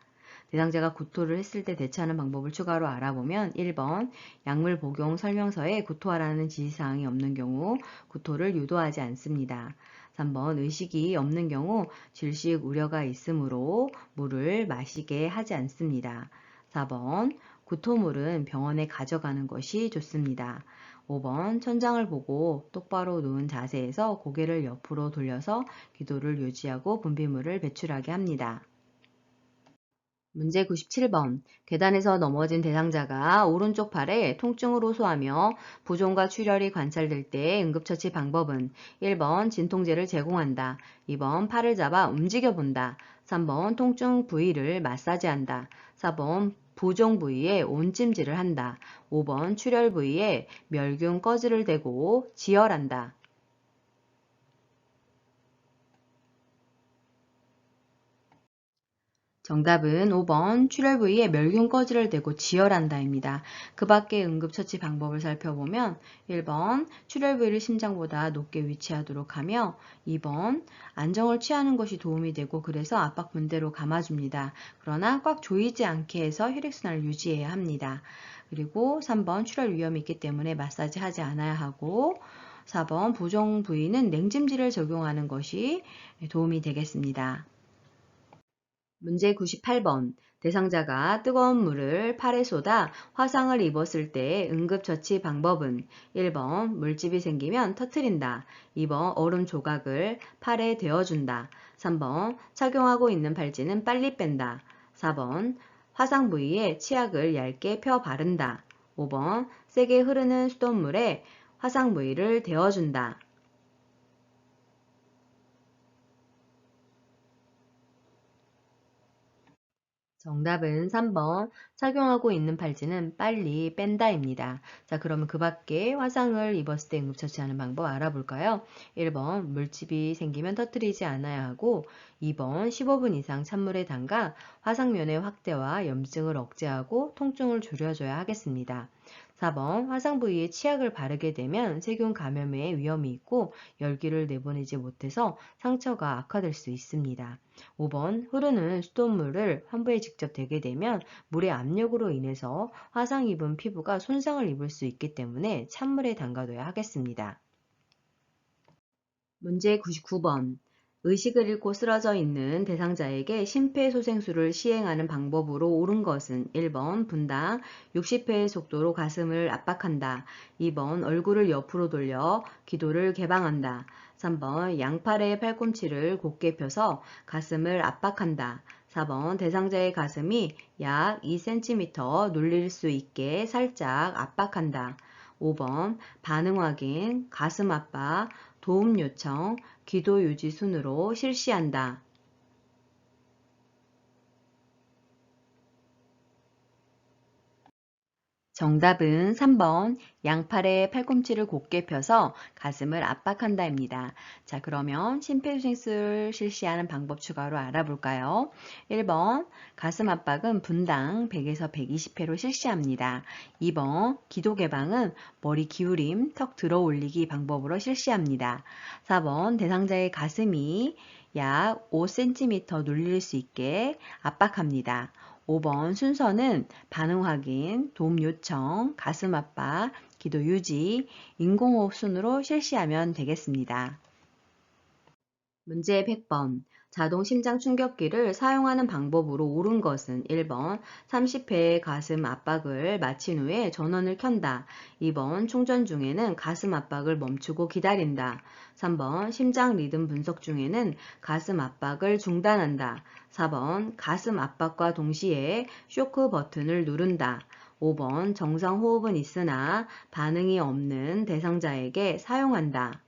대상자가 구토를 했을 때 대처하는 방법을 추가로 알아보면 1번 약물 복용 설명서에 구토하라는 지시사항이 없는 경우 구토를 유도하지 않습니다. 3번 의식이 없는 경우 질식 우려가 있으므로 물을 마시게 하지 않습니다. 4번 구토물은 병원에 가져가는 것이 좋습니다. 5번 천장을 보고 똑바로 누운 자세에서 고개를 옆으로 돌려서 기도를 유지하고 분비물을 배출하게 합니다. 문제 97번. 계단에서 넘어진 대상자가 오른쪽 팔에 통증을 호소하며 부종과 출혈이 관찰될 때 응급처치 방법은 1번 진통제를 제공한다. 2번 팔을 잡아 움직여 본다. 3번 통증 부위를 마사지한다. 4번 부종 부위에 온찜질을 한다. 5번 출혈 부위에 멸균 꺼즈를 대고 지혈한다. 정답은 5번 출혈 부위에 멸균 꺼지를 대고 지혈한다입니다. 그 밖의 응급처치 방법을 살펴보면 1번 출혈 부위를 심장보다 높게 위치하도록 하며 2번 안정을 취하는 것이 도움이 되고 그래서 압박 분대로 감아줍니다. 그러나 꽉 조이지 않게 해서 혈액순환을 유지해야 합니다. 그리고 3번 출혈 위험이 있기 때문에 마사지 하지 않아야 하고 4번 부종 부위는 냉찜질을 적용하는 것이 도움이 되겠습니다. 문제 98번. 대상자가 뜨거운 물을 팔에 쏟아 화상을 입었을 때의 응급처치 방법은 1번 물집이 생기면 터트린다. 2번 얼음 조각을 팔에 대어준다. 3번 착용하고 있는 팔찌는 빨리 뺀다. 4번 화상 부위에 치약을 얇게 펴 바른다. 5번 세게 흐르는 수돗물에 화상 부위를 대어준다. 정답은 3번 착용하고 있는 팔찌는 빨리 뺀다입니다. 자, 그러면 그 밖에 화상을 입었을 때 응급처치하는 방법 알아볼까요? 1번 물집이 생기면 터뜨리지 않아야 하고 2번 15분 이상 찬물에 담가 화상면의 확대와 염증을 억제하고 통증을 줄여줘야 하겠습니다. 4번 화상 부위에 치약을 바르게 되면 세균 감염의 위험이 있고 열기를 내보내지 못해서 상처가 악화될 수 있습니다. 5번 흐르는 수돗물을 환부에 직접 대게 되면 물의 압력으로 인해서 화상 입은 피부가 손상을 입을 수 있기 때문에 찬물에 담가둬야 하겠습니다. 문제 99번. 의식을 잃고 쓰러져 있는 대상자에게 심폐소생술을 시행하는 방법으로 옳은 것은 1번 분당 60회의 속도로 가슴을 압박한다. 2번 얼굴을 옆으로 돌려 기도를 개방한다. 3번 양팔의 팔꿈치를 곧게 펴서 가슴을 압박한다. 4번 대상자의 가슴이 약 2cm 눌릴 수 있게 살짝 압박한다. 5번 반응 확인, 가슴 압박, 도움 요청, 기도 유지 순으로 실시한다. 정답은 3번 양팔의 팔꿈치를 곧게 펴서 가슴을 압박한다입니다. 자, 그러면 심폐소생술 실시하는 방법 추가로 알아볼까요? 1번 가슴 압박은 분당 100에서 120회로 실시합니다. 2번 기도 개방은 머리 기울임, 턱 들어 올리기 방법으로 실시합니다. 4번 대상자의 가슴이 약 5cm 눌릴 수 있게 압박합니다. 5번 순서는 반응 확인, 도움 요청, 가슴 압박, 기도 유지, 인공호흡 순으로 실시하면 되겠습니다. 문제 100번. 자동 심장 충격기를 사용하는 방법으로 옳은 것은 1번 30회의 가슴 압박을 마친 후에 전원을 켠다. 2번 충전 중에는 가슴 압박을 멈추고 기다린다. 3번 심장 리듬 분석 중에는 가슴 압박을 중단한다. 4번 가슴 압박과 동시에 쇼크 버튼을 누른다. 5번 정상 호흡은 있으나 반응이 없는 대상자에게 사용한다.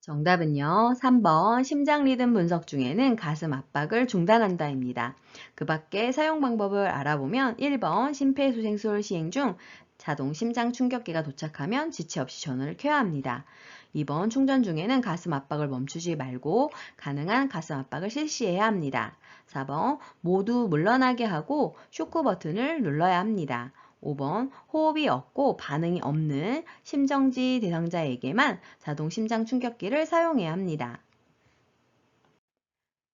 정답은요. 3번 심장 리듬 분석 중에는 가슴 압박을 중단한다입니다. 그 밖에 사용 방법을 알아보면 1번 심폐소생술 시행 중 자동 심장 충격기가 도착하면 지체 없이 전원을 켜야 합니다. 2번 충전 중에는 가슴 압박을 멈추지 말고 가능한 가슴 압박을 실시해야 합니다. 4번 모두 물러나게 하고 쇼크 버튼을 눌러야 합니다. 5번 호흡이 없고 반응이 없는 심정지 대상자에게만 자동 심장 충격기를 사용해야 합니다.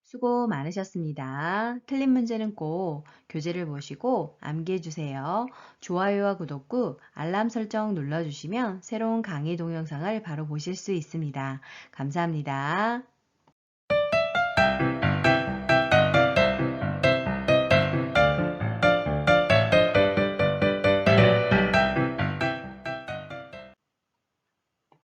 수고 많으셨습니다. 틀린 문제는 꼭 교재를 보시고 암기해 주세요. 좋아요와 구독 꾹 알람 설정 눌러주시면 새로운 강의 동영상을 바로 보실 수 있습니다. 감사합니다.